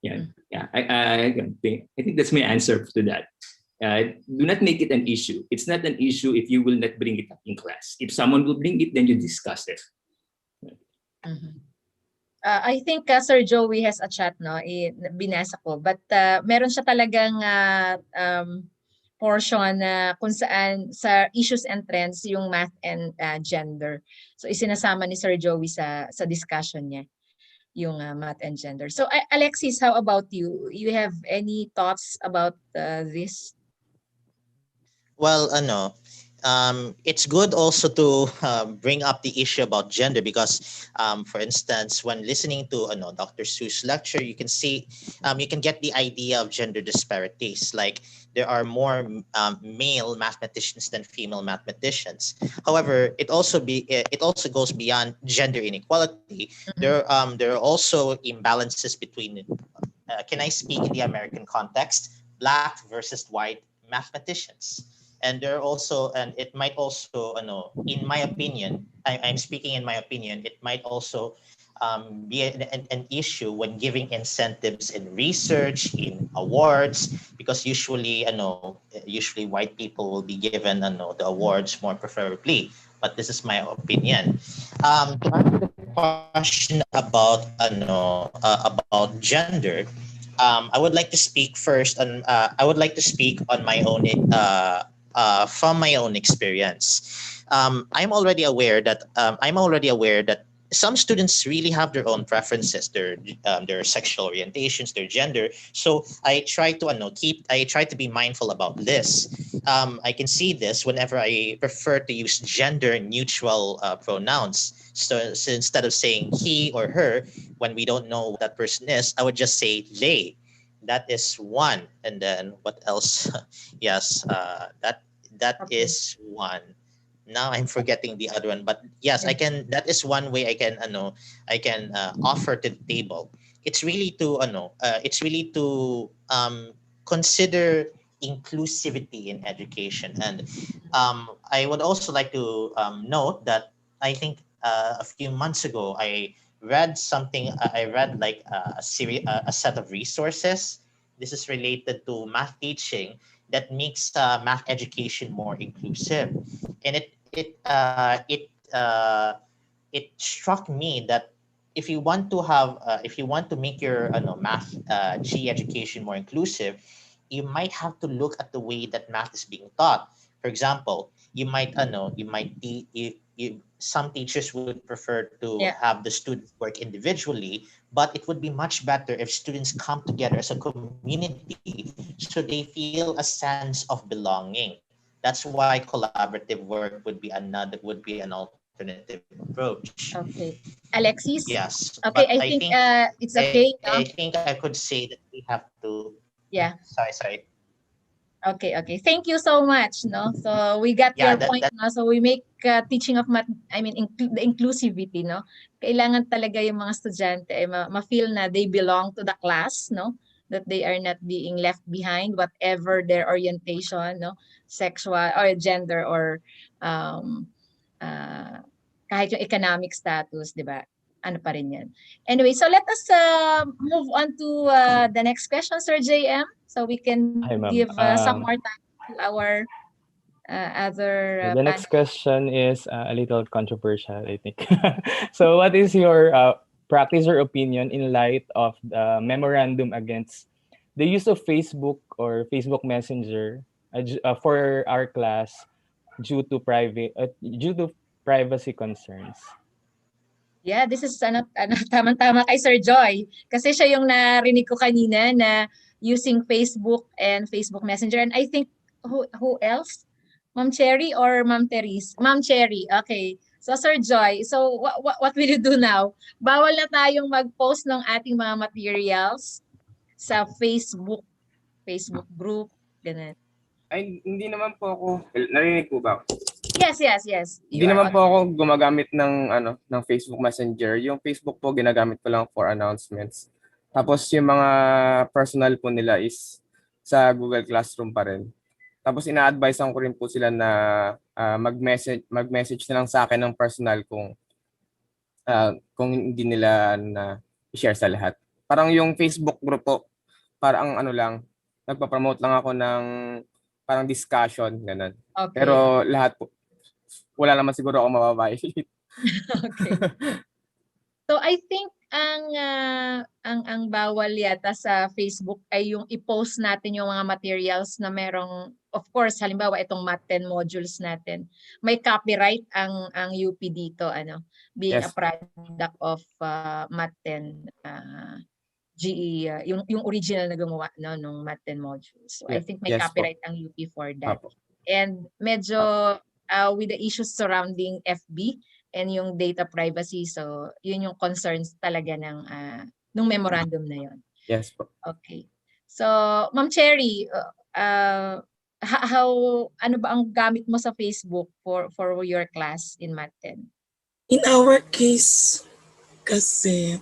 Yeah. I think that's my answer to that. Do not make it an issue. It's not an issue if you will not bring it up in class. If someone will bring it, then you discuss it.
I think Sir Joey has a chat, no? Binasa ko. But meron siya talagang portion na kung saan sa issues and trends yung math and gender. So isinasama ni Sir Joey sa discussion niya yung math and gender. So Alexis, how about you? You have any thoughts about this?
Well,
it's good also to bring up the issue about gender because, for instance, when listening to Dr. Seuss lecture, you can see, you can get the idea of gender disparities. Like there are more male mathematicians than female mathematicians. However, it also goes beyond gender inequality. There are also imbalances between. Can I speak in the American context? Black versus white mathematicians, and there are also, and it might also, in my opinion, I'm speaking in my opinion, it might also be an issue when giving incentives in research, in awards, because usually white people will be given the awards more preferably. But this is my opinion. To answer the question about gender, I would like to speak first on. I would like to speak on my own from my own experience. I'm already aware that some students really have their own preferences, their sexual orientations, their gender. So I try to be mindful about this. I can see this whenever I prefer to use gender neutral pronouns. So instead of saying he or her, when we don't know what that person is, I would just say they. That is one. And then what else? Yes, that
Okay.
is one. Now I'm forgetting the other one, but yes, I can. That is one way I can offer to the table. It's really to consider inclusivity in education, and I would also like to note that I think a few months ago I read something. I read like a set of resources. This is related to math teaching that makes math education more inclusive, and it struck me that if you want to make your math G education more inclusive, you might have to look at the way that math is being taught. For example, you might be some teachers would prefer to
Yeah.
have the students work individually, but it would be much better if students come together as a community so they feel a sense of belonging. That's why collaborative work would be an alternative approach.
Okay.
Yes,
Alexis?
but
Okay, I think it's okay,
I
no?
think I could say that we have to.
Yeah.
Sorry.
Okay. Thank you so much, no? So we got
Yeah,
your point, no? So we make teaching of math, I mean, the inclusivity, no? Kailangan talaga yung mga estudyante ay ma-feel na they belong to the class, no? That they are not being left behind, whatever their orientation, no? Sexual or gender or um, uh, kahit yung economic status, di ba? Ano pa rin yan. Anyway, so let us move on to the next question, Sir JM. So we can
Hi, ma'am.
give some more time to our other
The next question is a little controversial, I think. So what is your practice or opinion in light of the memorandum against the use of Facebook or Facebook Messenger for our class due to privacy concerns?
Yeah, this is tamang-tama kay Sir Joy. Kasi siya yung narinig ko kanina na using Facebook and Facebook Messenger. And I think, who else? Ma'am Cherry or Ma'am Therese? Ma'am Cherry, okay. So Sir Joy, so what will you do now? Bawal na tayong mag-post ng ating mga materials sa Facebook group, ganun.
Ay, hindi naman po ako, narinig po ba ako?
Yes.
Hindi naman po ako gumagamit ng Facebook Messenger. Yung Facebook po ginagamit ko lang for announcements. Tapos yung mga personal po nila is sa Google Classroom pa rin. Tapos ina-advise ko rin po sila na mag-message na lang sa akin ng personal kung hindi nila na i-share sa lahat. Parang yung Facebook group po, parang lang, nagpa-promote lang ako ng parang discussion, ganun.
Okay.
Pero lahat po, wala naman siguro ako mababayad.
Okay. So I think ang bawal yata sa Facebook ay yung i-post natin yung mga materials na merong, of course, halimbawa itong Math 10 modules natin. May copyright ang UP dito, being
Yes.
a product of Math 10 GE, yung original na gumawa nung Math 10 modules. So I think may
Yes po.
copyright ang UP for that.
Apo.
And medyo with the issues surrounding FB and yung data privacy. So, yun yung concerns talaga ng memorandum na yun.
Yes po.
Okay. So, Ma'am Cherry, ano ba ang gamit mo sa Facebook for your class in Math 10?
In our case, kasi,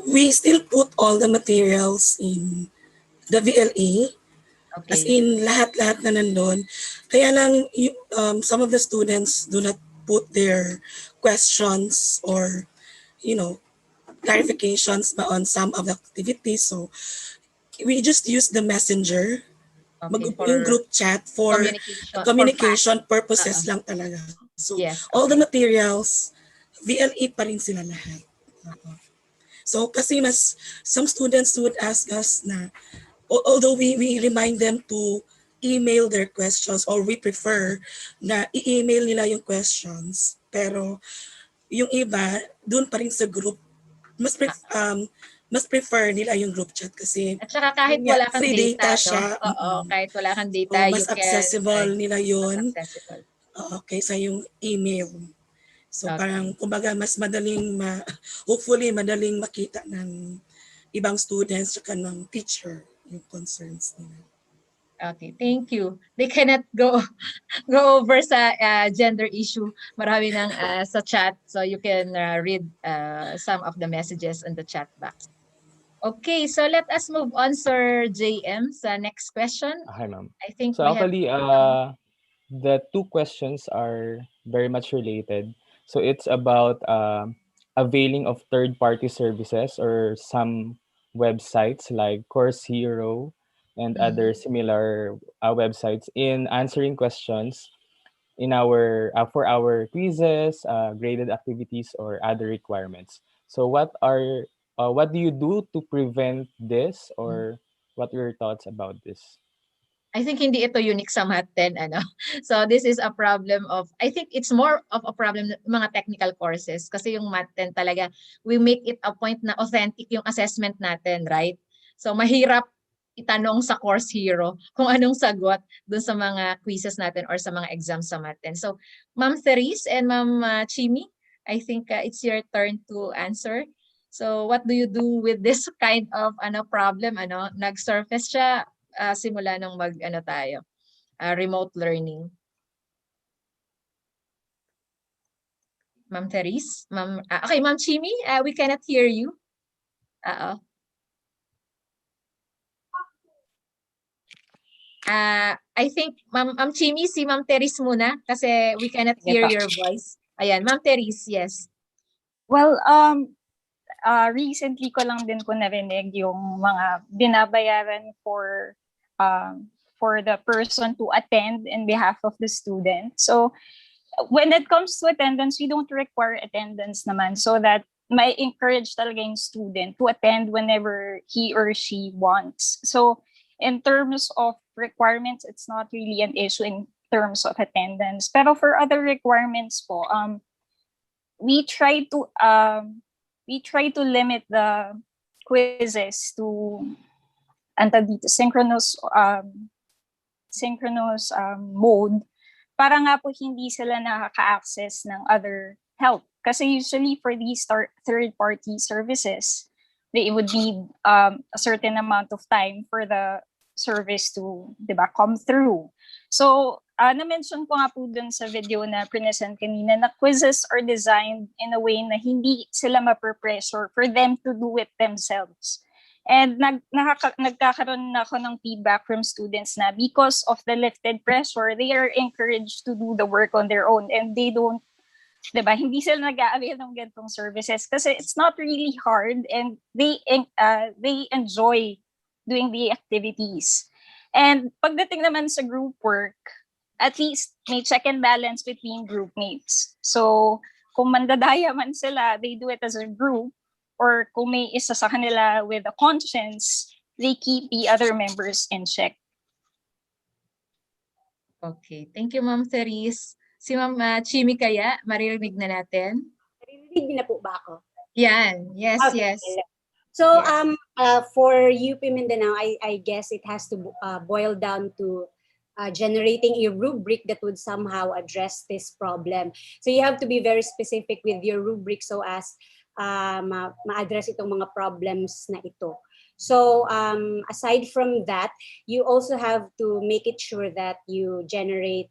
we still put all the materials in the VLA. As
Okay.
in, lahat-lahat na nandun. Kaya lang, some of the students do not put their questions or, clarifications on some of the activities. So, we just use the messenger,
Okay,
yung
for
group chat for communication purposes lang talaga. So,
yes,
all the
okay.
materials, VLA pa rin sila lahat. So, kasi some students would ask us na, although we remind them to email their questions, or we prefer na i-email nila yung questions, pero yung iba, dun pa rin sa group, mas prefer nila yung group chat kasi
At saka kahit
yun nga,
wala kang
free
data,
data siya.
Oo, kahit wala kang data,
So, mas
you can,
accessible nila
mas
yun.
accessible.
Oo, kaysa yung email. So,
Okay.
parang, kumbaga, mas madaling, hopefully, madaling makita ng ibang students at ng teacher yung concerns nila.
Okay, thank you. They cannot go over sa gender issue. Marami nang sa chat, so you can read some of the messages in the chat box. Okay, so let us move on, Sir JM, sa next question.
Okay, ma'am.
I think
So
we have
actually, the two questions are very much related. So it's about availing of third-party services or some websites like Course Hero and other similar websites in answering questions in our for our quizzes, graded activities, or other requirements. So what do you do to prevent this, or what are your thoughts about this?
I think hindi ito unique sa Math 10, ano. So this is a problem of, I think it's more of a problem ng mga technical courses kasi yung Math 10 talaga, we make it a point na authentic yung assessment natin, right? So mahirap itanong sa Course Hero kung anong sagot dun sa mga quizzes natin or sa mga exams sa Math 10. So Ma'am Therese and Ma'am Chimi, I think it's your turn to answer. So what do you do with this kind of problem? Nag-surface siya simula nung remote learning. Ma'am Therese? Okay, Ma'am Chimi, we cannot hear you. I think, Ma'am Chimi, si Ma'am Therese muna kasi we cannot hear your voice. Ayan, Ma'am Therese, yes.
Well, recently ko lang din po narinig yung mga binabayaran for the person to attend in behalf of the student. So when it comes to attendance, we don't require attendance naman, so that may encourage talaga yung student to attend whenever he or she wants. So in terms of requirements, it's not really an issue in terms of attendance. Pero for other requirements po, we try to limit the quizzes to synchronous mode para nga po hindi sila nakaka-access ng other help. Kasi usually for these third-party services, they would need a certain amount of time for the service to, come through. So, na-mention ko nga po dun sa video na present kanina na quizzes are designed in a way na hindi sila ma-pressure for them to do it themselves. And nagkakaroon na ako ng feedback from students na because of the lifted pressure, they are encouraged to do the work on their own, and they don't, hindi sila nag-a-avail ng ganitong services kasi it's not really hard, and they enjoy doing the activities. And pagdating naman sa group work, at least may check and balance between group mates. So kung mandadaya man sila, they do it as a group, or kung may isa sa kanila with a conscience, they keep the other members in check.
Okay, thank you, Ma'am Therese. Si Ma'am Chimi kaya, maririnig na natin.
Maririnig na po ba ako?
Yan, yes,
Okay.
yes.
So,
Yes.
for UP Mindanao, I guess it has to boil down to generating a rubric that would somehow address this problem. So you have to be very specific with your rubric so as ma-address itong mga problems na ito. So aside from that, you also have to make it sure that you generate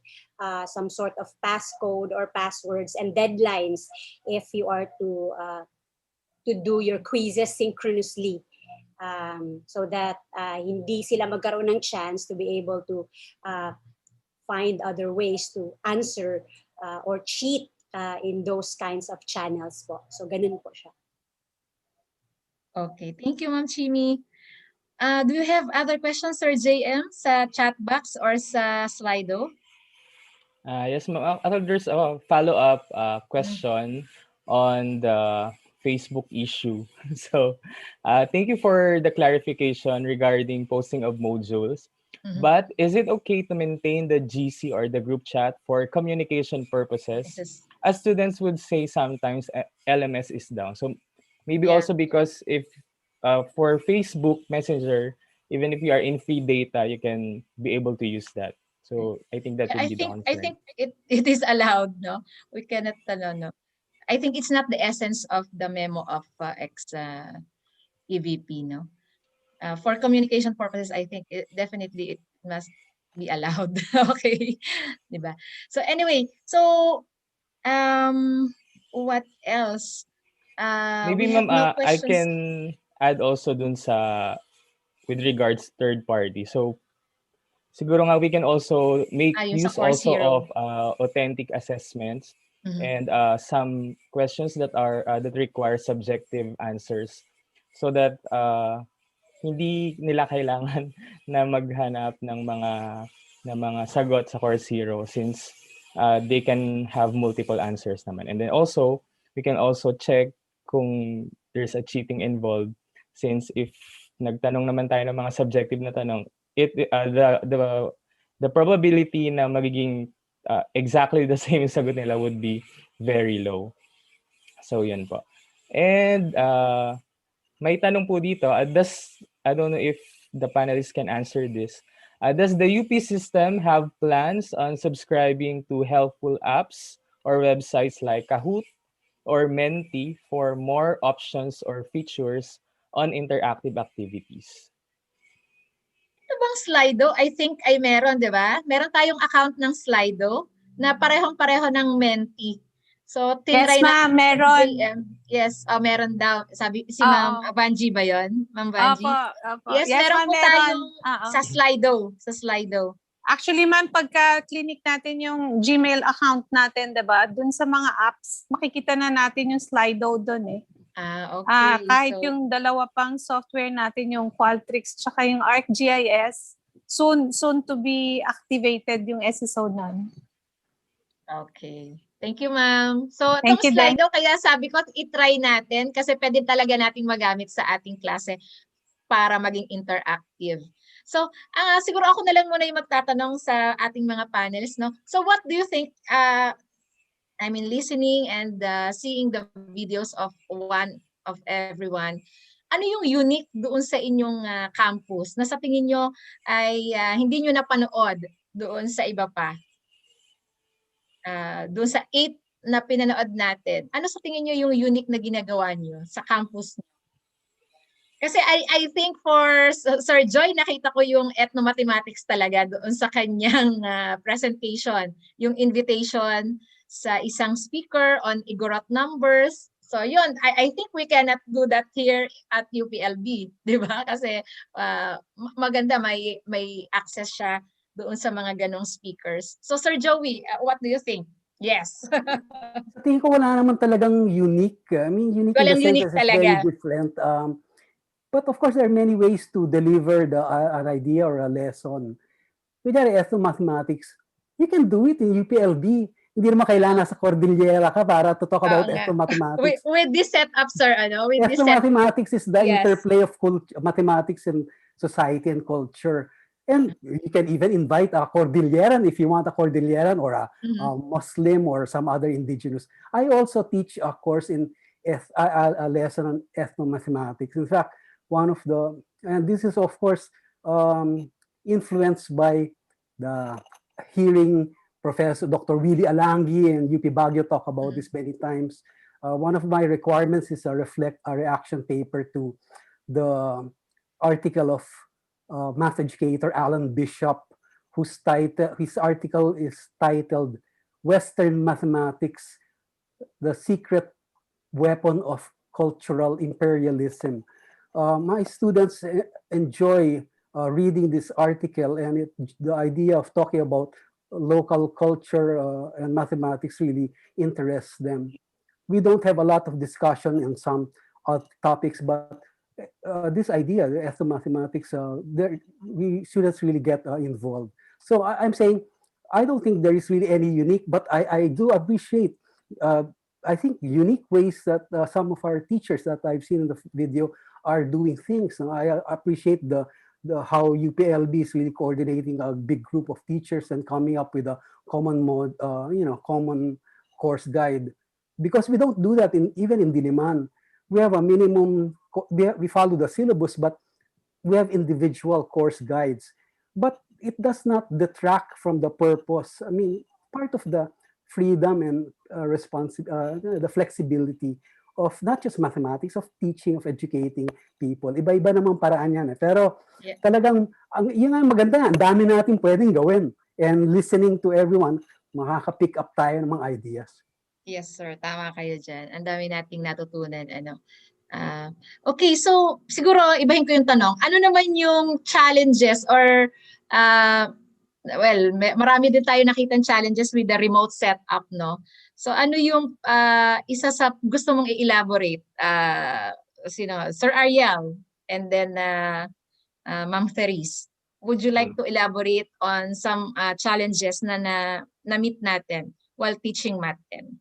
some sort of passcode or passwords and deadlines if you are to do your quizzes synchronously. So that hindi sila magkaroon ng chance to be able to find other ways to answer or cheat in those kinds of channels po. So ganun po siya.
Okay, thank you, Ma'am Chimi. Do you have other questions, Sir JM, sa chat box or sa Slido?
Yes, ma'am. There's a follow-up question on the Facebook issue. So, thank you for the clarification regarding posting of modules. But is it okay to maintain the GC or the group chat for communication purposes? As students would say sometimes LMS is down. So maybe also because if for Facebook Messenger, even if you are in free data, you can be able to use that. So I think that would be the concern.
I think it is allowed, no? We cannot, no. I think it's not the essence of the memo of EVP, no? For communication purposes, I think definitely it must be allowed. Okay, diba? So anyway, so what else?
Maybe
we have
ma'am,
no
I
questions.
can add also dun sa with regards third party. So siguro nga we can also make
Yung sa
use
Course
also
Hero.
of authentic assessments and some questions that are that require subjective answers so that hindi nila kailangan na maghanap ng mga sagot sa Course Hero since they can have multiple answers naman. And then also, we can also check kung there's a cheating involved since if nagtanong naman tayo ng mga subjective na tanong, the probability na magiging exactly the same sagot nila would be very low. So yun po. And may tanong po dito, I don't know if the panelists can answer this. Does the UP system have plans on subscribing to helpful apps or websites like Kahoot or Menti for more options or features on interactive activities?
Ito bang Slido? I think ay meron, di ba? Meron tayong account ng Slido na parehong-pareho ng Menti. So, tinry
Yes, ma'am, meron.
Yes, meron daw. Sabi si Ma'am Vanji ba 'yon? Ma'am Vanji?
Opo.
Yes, meron po tayong sa Slido.
Actually, ma'am, pagka clinic natin yung Gmail account natin, 'di ba? Doon sa mga apps, makikita na natin yung Slido doon eh.
Okay.
Kahit yung dalawa pang software natin, yung Qualtrics tsaka yung ArcGIS, soon to be activated yung SSO nun.
Okay. Thank you, ma'am. So,
Thank
itong
you,
Slido, kaya sabi ko, i-try natin kasi pwede talaga nating magamit sa ating klase para maging interactive. So, siguro ako na lang muna yung magtatanong sa ating mga panelists, no? So, what do you think, listening and seeing the videos of one of everyone, ano yung unique doon sa inyong campus na sa tingin nyo ay hindi nyo napanood doon sa iba pa? Doon sa 8 na pinanood natin, ano sa tingin nyo yung unique na ginagawa nyo sa campus nyo? Kasi I think for Sir Joy, nakita ko yung ethnomathematics talaga doon sa kanyang presentation, yung invitation sa isang speaker on Igorot numbers. So yun, I think we cannot do that here at UPLB, di ba? Kasi maganda, may access siya doon sa mga ganong speakers. So Sir Joey, what do you think? Yes.
Sa tingin ko wala naman talagang unique. I mean, unique in the sense that it's very different. But of course, there are many ways to deliver an idea or a lesson. With our ethnomathematics, you can do it in UPLB. Hindi naman kailangan sa Cordillera ka para to talk about ethnomathematics.
With this setup, sir,
ethnomathematics is the interplay of mathematics and society and culture. And you can even invite a Cordilleran if you want a Cordilleran or a Muslim or some other indigenous. I also teach a course in a lesson on ethnomathematics. In fact, and this is of course influenced by hearing Professor Dr. Willie Alangui and UP Baguio talk about this many times. One of my requirements is a reaction paper to the article of math educator Alan Bishop, his article is titled Western Mathematics, the Secret Weapon of Cultural Imperialism. My students enjoy reading this article, and the idea of talking about local culture and mathematics really interests them. We don't have a lot of discussion in some topics, but this idea, the ethnomathematics, we students really get involved. So I'm saying, I don't think there is really any unique, but I do appreciate, I think, unique ways that some of our teachers that I've seen in the video are doing things. And I appreciate the how UPLB is really coordinating a big group of teachers and coming up with a common common course guide. Because we don't do that even in Diliman. We have a minimum, we follow the syllabus, but we have individual course guides. But it does not detract from the purpose. I mean, part of the freedom and the flexibility of not just mathematics, of teaching, of educating people. Iba-iba namang paraan yan. Pero talagang, yun ang maganda nga, ang dami natin pwedeng gawin. And listening to everyone, makaka-pick up tayo ng mga ideas.
Yes, sir. Tama kayo dyan. Ang dami nating natutunan. Okay, so siguro ibahin ko yung tanong. Ano naman yung challenges or marami din tayo nakitang challenges with the remote setup, no? So ano yung isa sa gusto mong i-elaborate? Sir Ariel and then Ma'am Therese. Would you like to elaborate on some challenges na na-meet natin while teaching Math 10?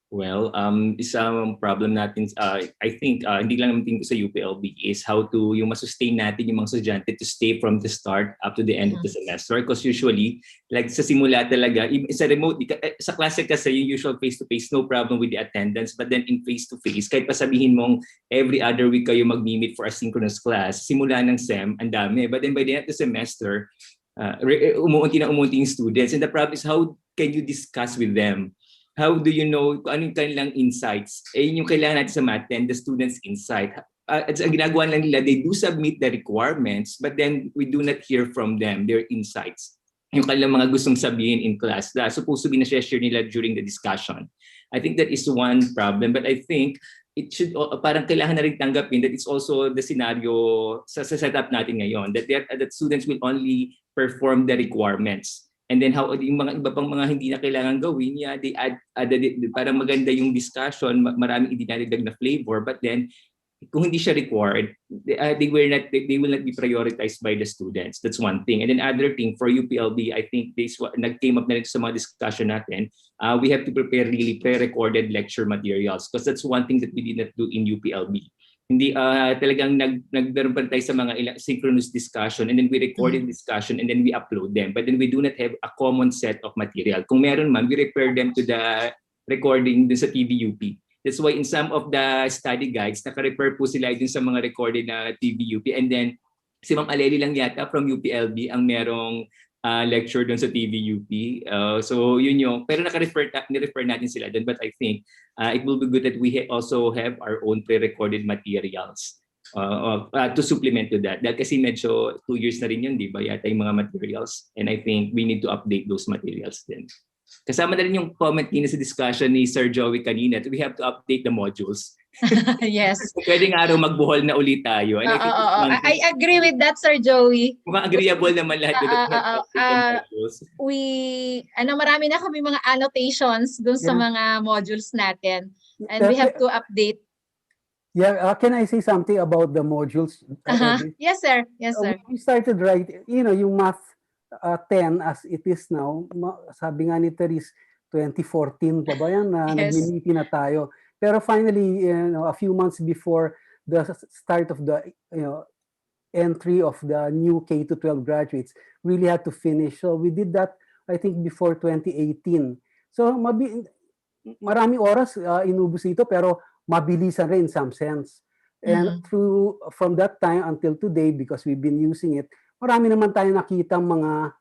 Well, isang problem natin, I think, hindi lang naman sa UPLB, is how to yung masustain natin yung mga estudyante to stay from the start up to the end of the semester. Because usually, like sa simula talaga, sa remote, sa klase kasi yung usual face-to-face, no problem with the attendance. But then in face-to-face, kahit pa sabihin mong every other week kayo mag-meet for asynchronous class, simula ng SEM, ang dami. But then by the end of the semester, umuunti na umuunti yung students. And the problem is, how can you discuss with them? How do you know kung ano yung kanilang insights? Yun yung kailangan natin sa Math 10, the students' insight. At ang ginagawa lang nila, they do submit the requirements, but then we do not hear from them, their insights. Yung kanilang mga gustong sabihin in class, that supposed to be na-share nila during the discussion. I think that is one problem, but I think it should, parang kailangan na rin tanggapin that it's also the scenario sa setup natin ngayon, that students will only perform the requirements. And then how yung mga iba pang mga hindi na kailangan gawin, they add para maganda yung discussion, maraming idinadagdag na flavor, but then kung hindi siya required, they will not be prioritized by the students. That's one thing. And then other thing for UPLB, I think this nag-came up na rin sa mga discussion natin, we have to prepare really pre-recorded lecture materials because that's one thing that we did not do in UPLB. Hindi talagang nagdaroon pa tayo sa mga synchronous discussion and then we recorded discussion and then we upload them. But then we do not have a common set of material. Kung meron man, we refer them to the recording dun sa TVUP. That's why in some of the study guides, naka-refer po sila dun sa mga recorded na TVUP. And then si Ma'am Aleli lang yata from UPLB ang merong lecture doon sa TVUP. So yun yung, pero naka-refer natin sila doon. But I think it will be good that we also have our own pre-recorded materials to supplement to that. Dahil kasi medyo 2 years na rin yun, di ba? Yata yung mga materials. And I think we need to update those materials then. Kasama na rin yung comment din sa discussion ni Sir Joey kanina that we have to update the modules.
Yes.
Pwedeng araw magbuhol na ulit tayo. And
I agree with that, Sir Joey.
Mukhang agreeable naman lahat.
Marami na kami mga annotations dun sa mga modules natin. And we have to update.
Yeah, can I say something about the modules?
Yes, sir. Yes, sir.
We started writing, yung Math 10 as it is now, sabi nga ni Therese, 2014 pa ba yan na nag-meeting na tayo. Pero finally, a few months before the start of the entry of the new K-12 graduates, really had to finish. So we did that, I think, before 2018. So maraming oras inubos ito, pero mabilisan rin in some sense. And from that time until today, because we've been using it, marami naman tayo nakitang mga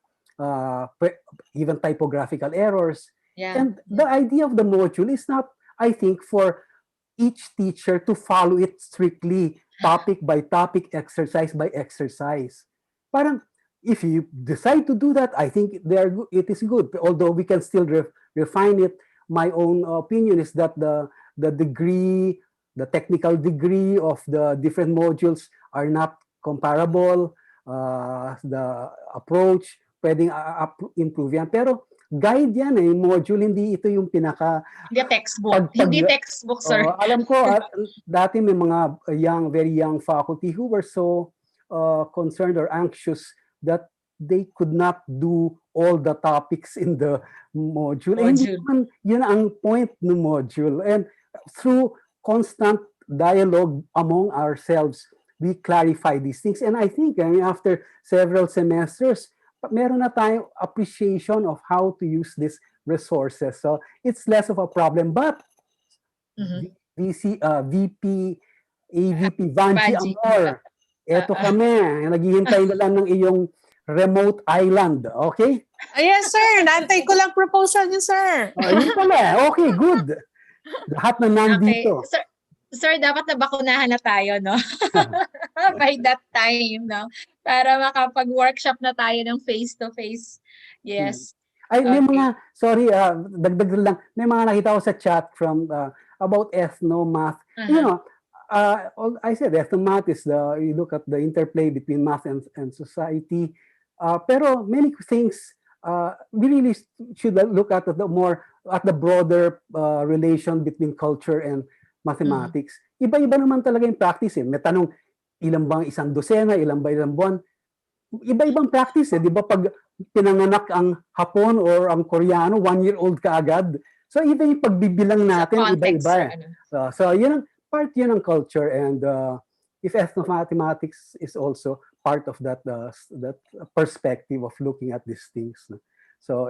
even typographical errors.
Yeah.
And the idea of the module is not, I think, for each teacher to follow it strictly, topic by topic, exercise by exercise. Parang, if you decide to do that, I think it is good. Although we can still refine it. My own opinion is that the degree, the technical degree of the different modules are not comparable. The approach, pwedeng improve yan. Pero guide yan eh, module, hindi ito yung pinaka...
Hindi textbook. Hindi textbook, sir.
Alam ko, dati may mga very young faculty who were so concerned or anxious that they could not do all the topics in the module. And yun ang point ng module. And through constant dialogue among ourselves, we clarify these things. And I think after several semesters, meron na tayong appreciation of how to use these resources. So it's less of a problem. But AVP Vanji Amor, eto kami, naghihintay na lang ng iyong remote island. Okay?
Yes, sir. Nantay ko lang proposal niyo, sir.
Yun pala. Okay, good. Lahat na nandito.
Okay. Sir, dapat nabakunahan na tayo, no? By that time, no? Para makapag-workshop na tayo ng face-to-face. Yes.
Ay, may mga, sorry, dagdag lang, may mga nakita ko sa chat from, about ethno-math. You know, I said ethno-math is you look at the interplay between math and society. Pero many things, we really should look at the broader relation between culture and mathematics. Iba-iba naman talaga yung practice eh. May tanong, ilan bang isang dosena, ilan ba ilang buwan? Iba-ibang practice eh. Di ba pag pinanganak ang Hapon or ang Koreano, 1-year-old ka agad. So even yung pagbibilang natin, iba-iba eh. So yun ang culture, and if ethnomathematics is also part of that perspective of looking at these things. So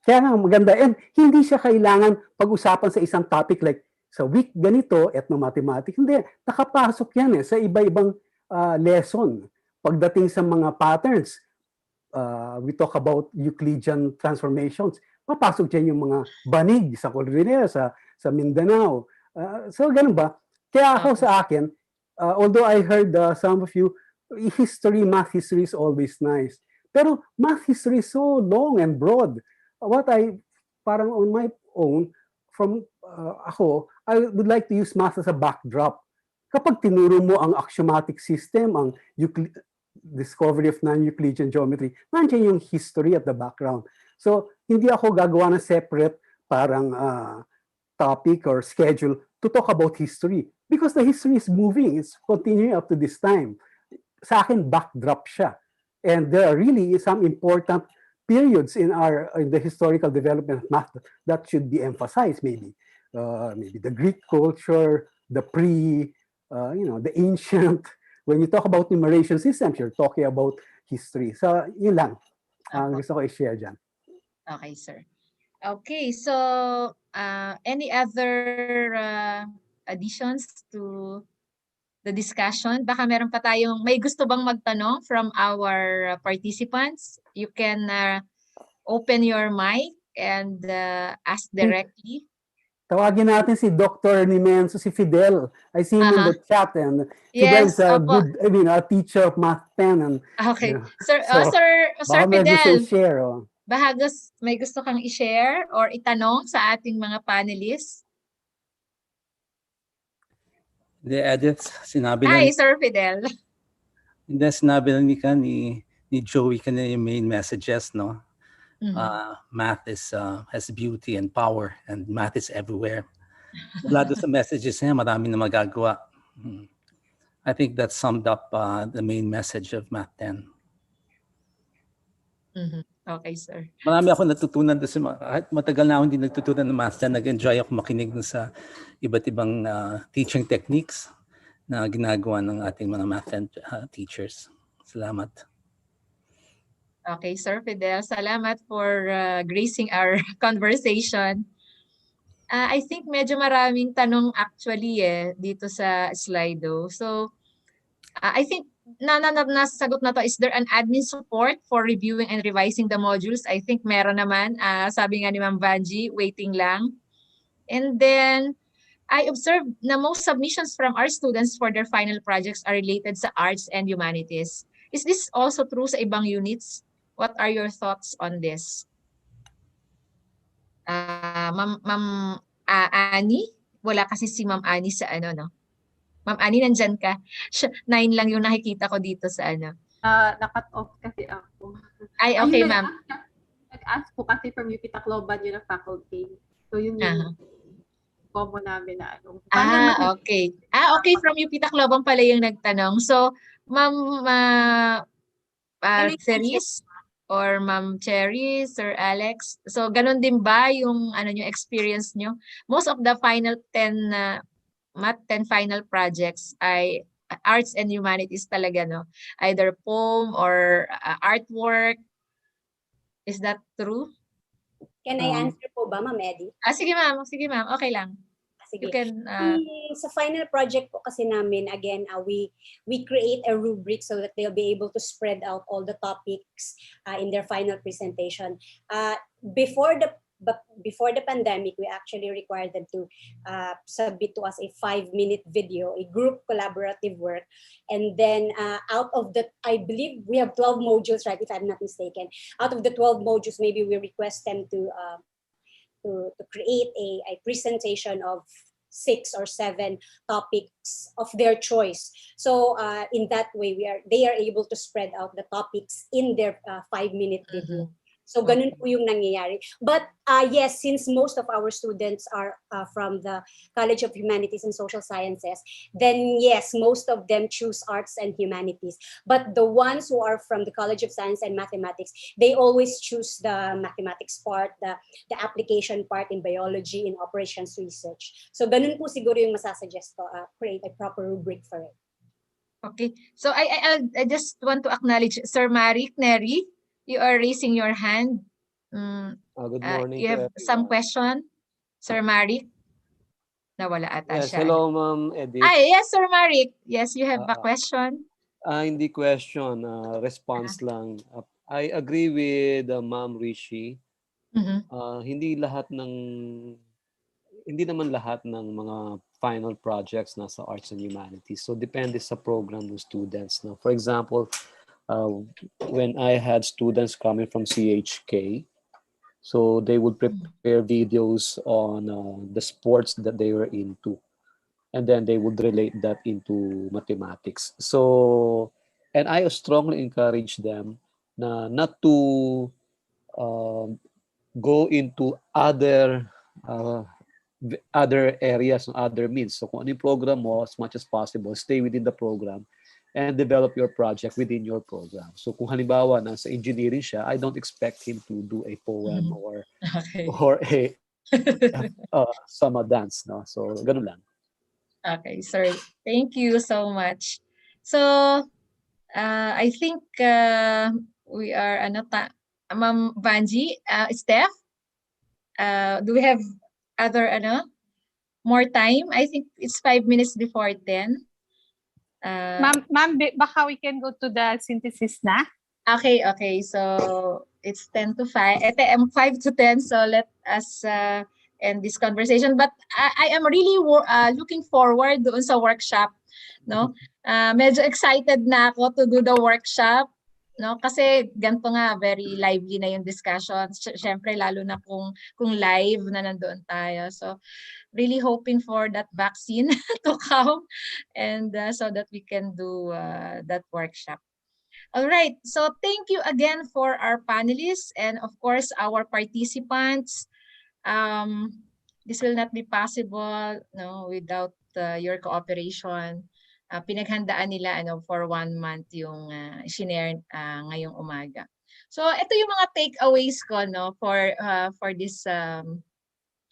kaya nga maganda. And hindi siya kailangan pag-usapan sa isang topic like sa week ganito, ethnomathematics. Hindi, nakapasok yan sa iba-ibang lesson. Pagdating sa mga patterns, we talk about Euclidean transformations. Papasok dyan yung mga banig sa Cordillera, sa Mindanao. So, ganun ba? Kaya ako sa akin, although I heard some of you, math history is always nice. Pero math history is so long and broad. Parang on my own, I would like to use math as a backdrop. Kapag tinuro mo ang axiomatic system, ang discovery of non-Euclidean geometry, nandiyan yung history at the background. So, hindi ako gagawa ng separate parang topic or schedule to talk about history. Because the history is moving, it's continuing up to this time. Sa akin, backdrop siya. And there are really some important periods in the historical development of math that should be emphasized, maybe the Greek culture, the the ancient. When you talk about numeration systems, you're talking about history. So, yun lang. Gusto ko i-share dyan.
Okay, sir. Okay, so any other additions to the discussion? Baka meron pa tayong, may gusto bang magtanong from our participants? You can open your mic and ask directly.
Tawagin natin si Dr. Nimenso, si Fidel. I see him in the chat, and Fidel is a good, a teacher of Math 10. And,
okay. Sir
Fidel,
may gusto kang i-share or itanong sa ating mga panelists?
The Edith, sinabi
Hi, Sir Fidel.
Hindi, sinabi lang ni Joey kanina yung main messages, no? Math has beauty and power, and math is everywhere. Lalo sa messages niya, marami na magagawa. I think that summed up the main message of Math 10.
Okay, sir.
Marami ako natutunan doon matagal na ako hindi nagtutunan ng Math 10. Nag-enjoy ako makinig sa iba't ibang teaching techniques na ginagawa ng ating mga Math 10 teachers. Salamat.
Okay, Sir Fidel, salamat for gracing our conversation. I think medyo maraming tanong actually dito sa Slido. So, I think nasagot na to. Is there an admin support for reviewing and revising the modules? I think meron naman. Sabi nga ni Ma'am Vanji, waiting lang. And then, I observed na most submissions from our students for their final projects are related sa arts and humanities. Is this also true sa ibang units? What are your thoughts on this? Ma'am Annie? Wala kasi si Ma'am Annie sa ano, no? Ma'am Annie, nandyan ka. 9 lang yung nakikita ko dito sa ano.
Nakat off kasi ako.
Ay, okay, ma'am.
Nag-ask po kasi from UP Tacloban yun ang faculty. So yun yung combo namin na ano.
Okay. Okay, from UP Tacloban pala yung nagtanong. So, Ma'am Therese or Ma'am Cherry, Sir Alex. So, ganun din ba yung ano nyo, experience nyo? Most of the final 10 Math 10 final projects ay arts and humanities talaga, no? Either poem or artwork. Is that true?
Can I answer po ba, Ma'am Eddie?
Sige ma'am. Sige ma'am. Okay lang.
Sige.
You can,
sa final project po kasi namin, again, we create a rubric so that they'll be able to spread out all the topics in their final presentation. Before the pandemic, we actually required them to submit to us a 5-minute video, a group collaborative work. And then out of the, I believe we have 12 modules, right, if I'm not mistaken. Out of the 12 modules, maybe we request them to create a presentation of 6 or 7 topics of their choice. So in that way, they are able to spread out the topics in their 5-minute video. So ganun po yung nangyayari. But yes, since most of our students are from the College of Humanities and Social Sciences, then yes, most of them choose arts and humanities. But the ones who are from the College of Science and Mathematics, they always choose the mathematics part, the application part in biology, in operations research. So ganun po siguro yung masasuggest ko, create a proper rubric for it.
Okay. So I just want to acknowledge Sir Marik Neri. You are raising your hand.
Good morning.
You have some question, Sir Marik? Nawala ata
yes,
siya.
hello, Ma'am Edith.
Yes, Sir Marik. Yes, you have a question?
Hindi question, response lang. I agree with Ma'am Rishi. Hindi naman lahat ng mga final projects nasa arts and humanities. So depende sa program ng students. No? For example, when I had students coming from CHK, so they would prepare videos on the sports that they were into, and then they would relate that into mathematics. So, and I strongly encourage them not to go into other areas, other means. So kung ano yung program mo, as much as possible, stay within the program and develop your project within your program. So kung halimbawa nasa engineering siya, I don't expect him to do a poem or a summer dance, no? So ganun lang.
Okay, sir. Thank you so much. So I think we are Ma'am Vanji, Steph, do we have other more time? I think it's 5 minutes before 10.
Ma'am, baka we can go to the synthesis na?
Okay. So it's 10 to 5. 5 to 10. So let us end this conversation. But I am really looking forward doon sa workshop. No? Medyo excited na ako to do the workshop. No? Kasi ganito nga, very lively na yung discussion. Siyempre, lalo na kung live na nandoon tayo. So really hoping for that vaccine to come and so that we can do that workshop. All right, so thank you again for our panelists and of course our participants. This will not be possible without your cooperation. Pinaghandaan nila for 1 month yung shinare ngayong umaga. So ito yung mga takeaways ko for this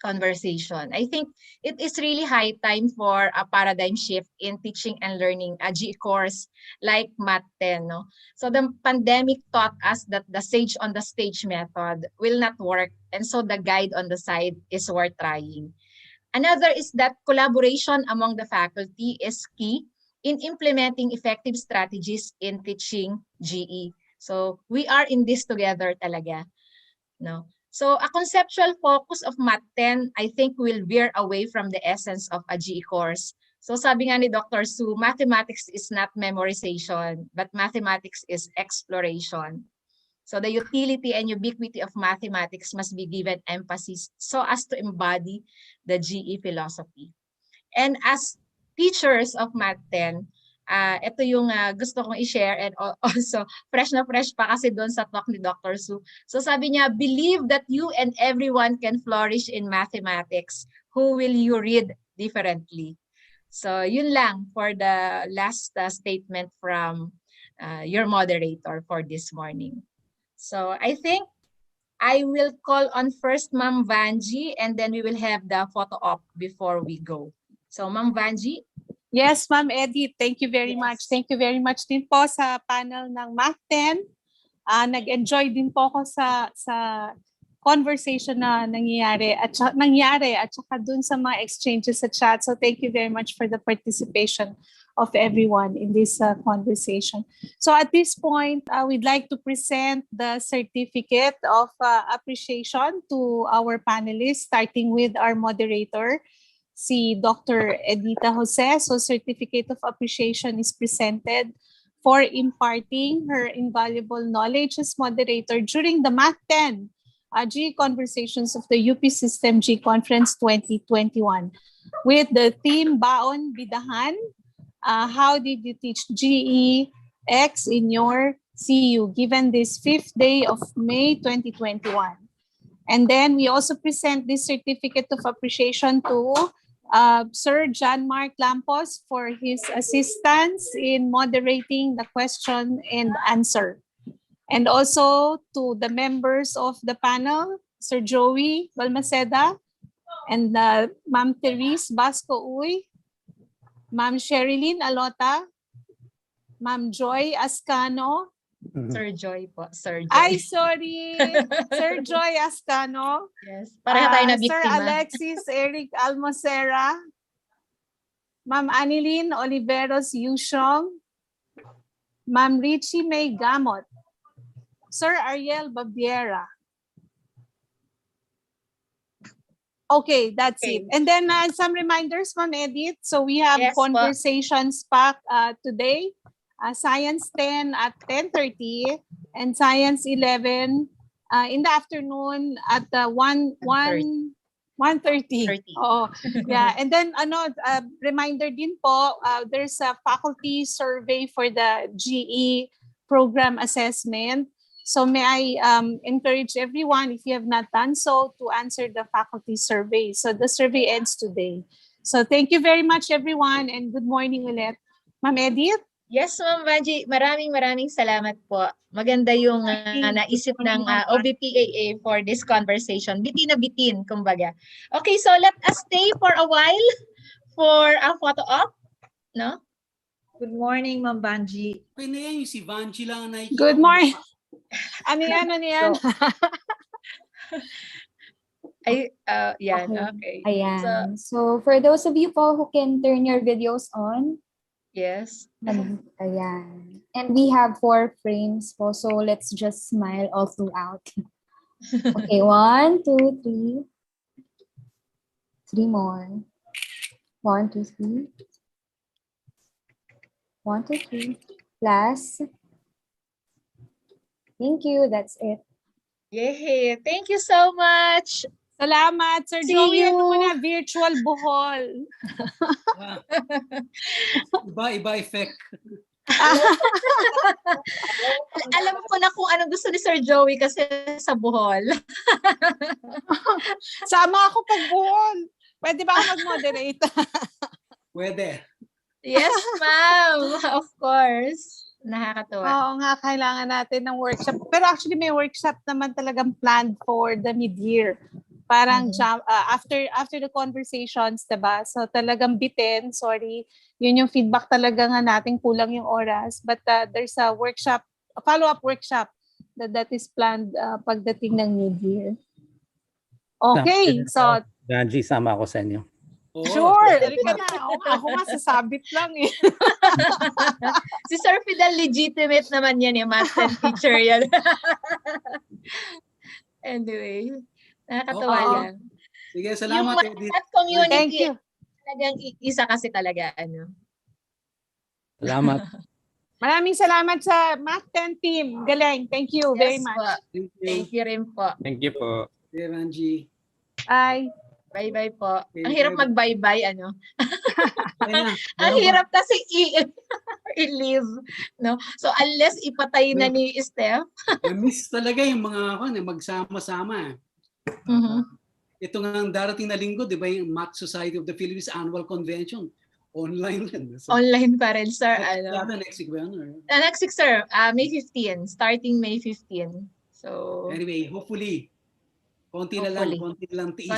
conversation. I think it is really high time for a paradigm shift in teaching and learning a GE course like Math 10. No? So the pandemic taught us that the sage on the stage method will not work, and so the guide on the side is worth trying. Another is that collaboration among the faculty is key in implementing effective strategies in teaching GE. So we are in this together talaga. No? So a conceptual focus of Math 10, I think, will veer away from the essence of a GE course. So sabi nga ni Dr. Su, mathematics is not memorization, but mathematics is exploration. So the utility and ubiquity of mathematics must be given emphasis so as to embody the GE philosophy. And as teachers of Math 10, ito yung gusto kong i-share, and also fresh na fresh pa kasi doon sa talk ni Dr. Su. So sabi niya, believe that you and everyone can flourish in mathematics. Who will you read differently? So yun lang for the last statement from your moderator for this morning. So I think I will call on first Ma'am Vanji, and then we will have the photo op before we go. So Ma'am Vanji.
Yes, Ma'am Edith, thank you very much. Thank you very much din po sa panel ng Math 10. Nag-enjoy din po ako sa conversation na nangyari at saka dun sa mga exchanges sa chat. So thank you very much for the participation of everyone in this conversation. So at this point, we'd like to present the certificate of appreciation to our panelists, starting with our moderator, si Dr. Editha Jose. So certificate of appreciation is presented for imparting her invaluable knowledge as moderator during the Math 10 GE Conversations of the UP System GE Conference 2021 with the theme Baon-Bidahan. How did you teach GEX in your CU given this 5th day of May 2021? And then we also present this certificate of appreciation to Sir John Mark Lampos for his assistance in moderating the question and answer. And also to the members of the panel, Sir Joey Balmaceda and Ma'am Therese Basco-Uy, Ma'am Cherrylyn Alota, Ma'am Joy Ascano.
Sir Joy po, Sir Joy.
Ay, sorry. Sir Joy Ascano.
Yes, pareha tayo na
Sir
biktima.
Alexis Erich Almocera. Ma'am Anilyn Oliveros Yushong. Ma'am Richie May Gamot. Sir Ariel Babierra. Okay, that's it. And then some reminders, Ma'am Edith. So we have conversations pack today. Science 10 at 10:30 and Science 11 in the afternoon at 1:30. Oh, yeah. And then reminder din po, there's a faculty survey for the GE program assessment. So may I encourage everyone, if you have not done so, to answer the faculty survey. So the survey ends today. So thank you very much, everyone, and good morning ulit. Ma'am Edith?
Yes, Ma'am Vanji, maraming salamat po. Maganda yung naisip ng OBPAA for this conversation. Bitin na bitin, kumbaga. Okay, so let us stay for a while for a photo op. No?
Good morning, Ma'am Vanji.
Yung si Vanji lang na nakikita.
Good morning. Ano yan?
Yeah,
okay. Ayan. So for those of you po who can turn your videos on.
Yes.
Ayan. And we have 4 frames po, so let's just smile all throughout. Okay, 1, 2, 3. 3 more. 1, 2, 3. 1, 2, 3. Plus. Thank you. That's it.
Yay! Thank you so much.
Salamat, Sir Joey. Ano muna, virtual buhol.
Iba effect.
Alam ko na kung anong gusto ni Sir Joey kasi sa buhol.
Sama ako pag buhol. Pwede ba ako mag-moderate?
Pwede.
Yes, ma'am. Of course. Nakakatuwa.
Oo nga, kailangan natin ng workshop. Pero actually may workshop naman talagang planned for the mid-year. Parang after the conversations, diba? So talagang bitin, sorry. Yun yung feedback talaga nga natin, kulang yung oras. But there's a workshop, a follow-up workshop that is planned pagdating ng mid-year. Okay, so...
Ganji, sama ako sa inyo.
Sure, halika na. Ako nga sasabit lang eh.
Si Sir Fidel, legitimate naman yan yung math and teacher yan. Anyway, nakakatawa lang.
Sige, salamat.
Yung math community,
Thank you.
talagang isa kasi talaga, ano.
Salamat.
Maraming salamat sa Math 10 team. Galing. Thank you very much.
Po. Thank you rin po.
Thank you po.
Okay, Vanji.
Bye.
Bye-bye po.
Okay,
Ang hirap
bye-bye.
mag-bye-bye, ano.
Ayan na.
Ang hirap kasi i-leave, no? So unless ipatay na ni Steph.
Na-miss talaga yung mga magsama-sama. Ito nga ang darating na linggo, di ba, yung Math Society of the Philippines Annual Convention. Online rin. So,
Online pa rin, sir. Ano.
next week ba yun?
Next week, sir. May 15. Starting May 15. So,
Anyway, hopefully, konti na lang tiis.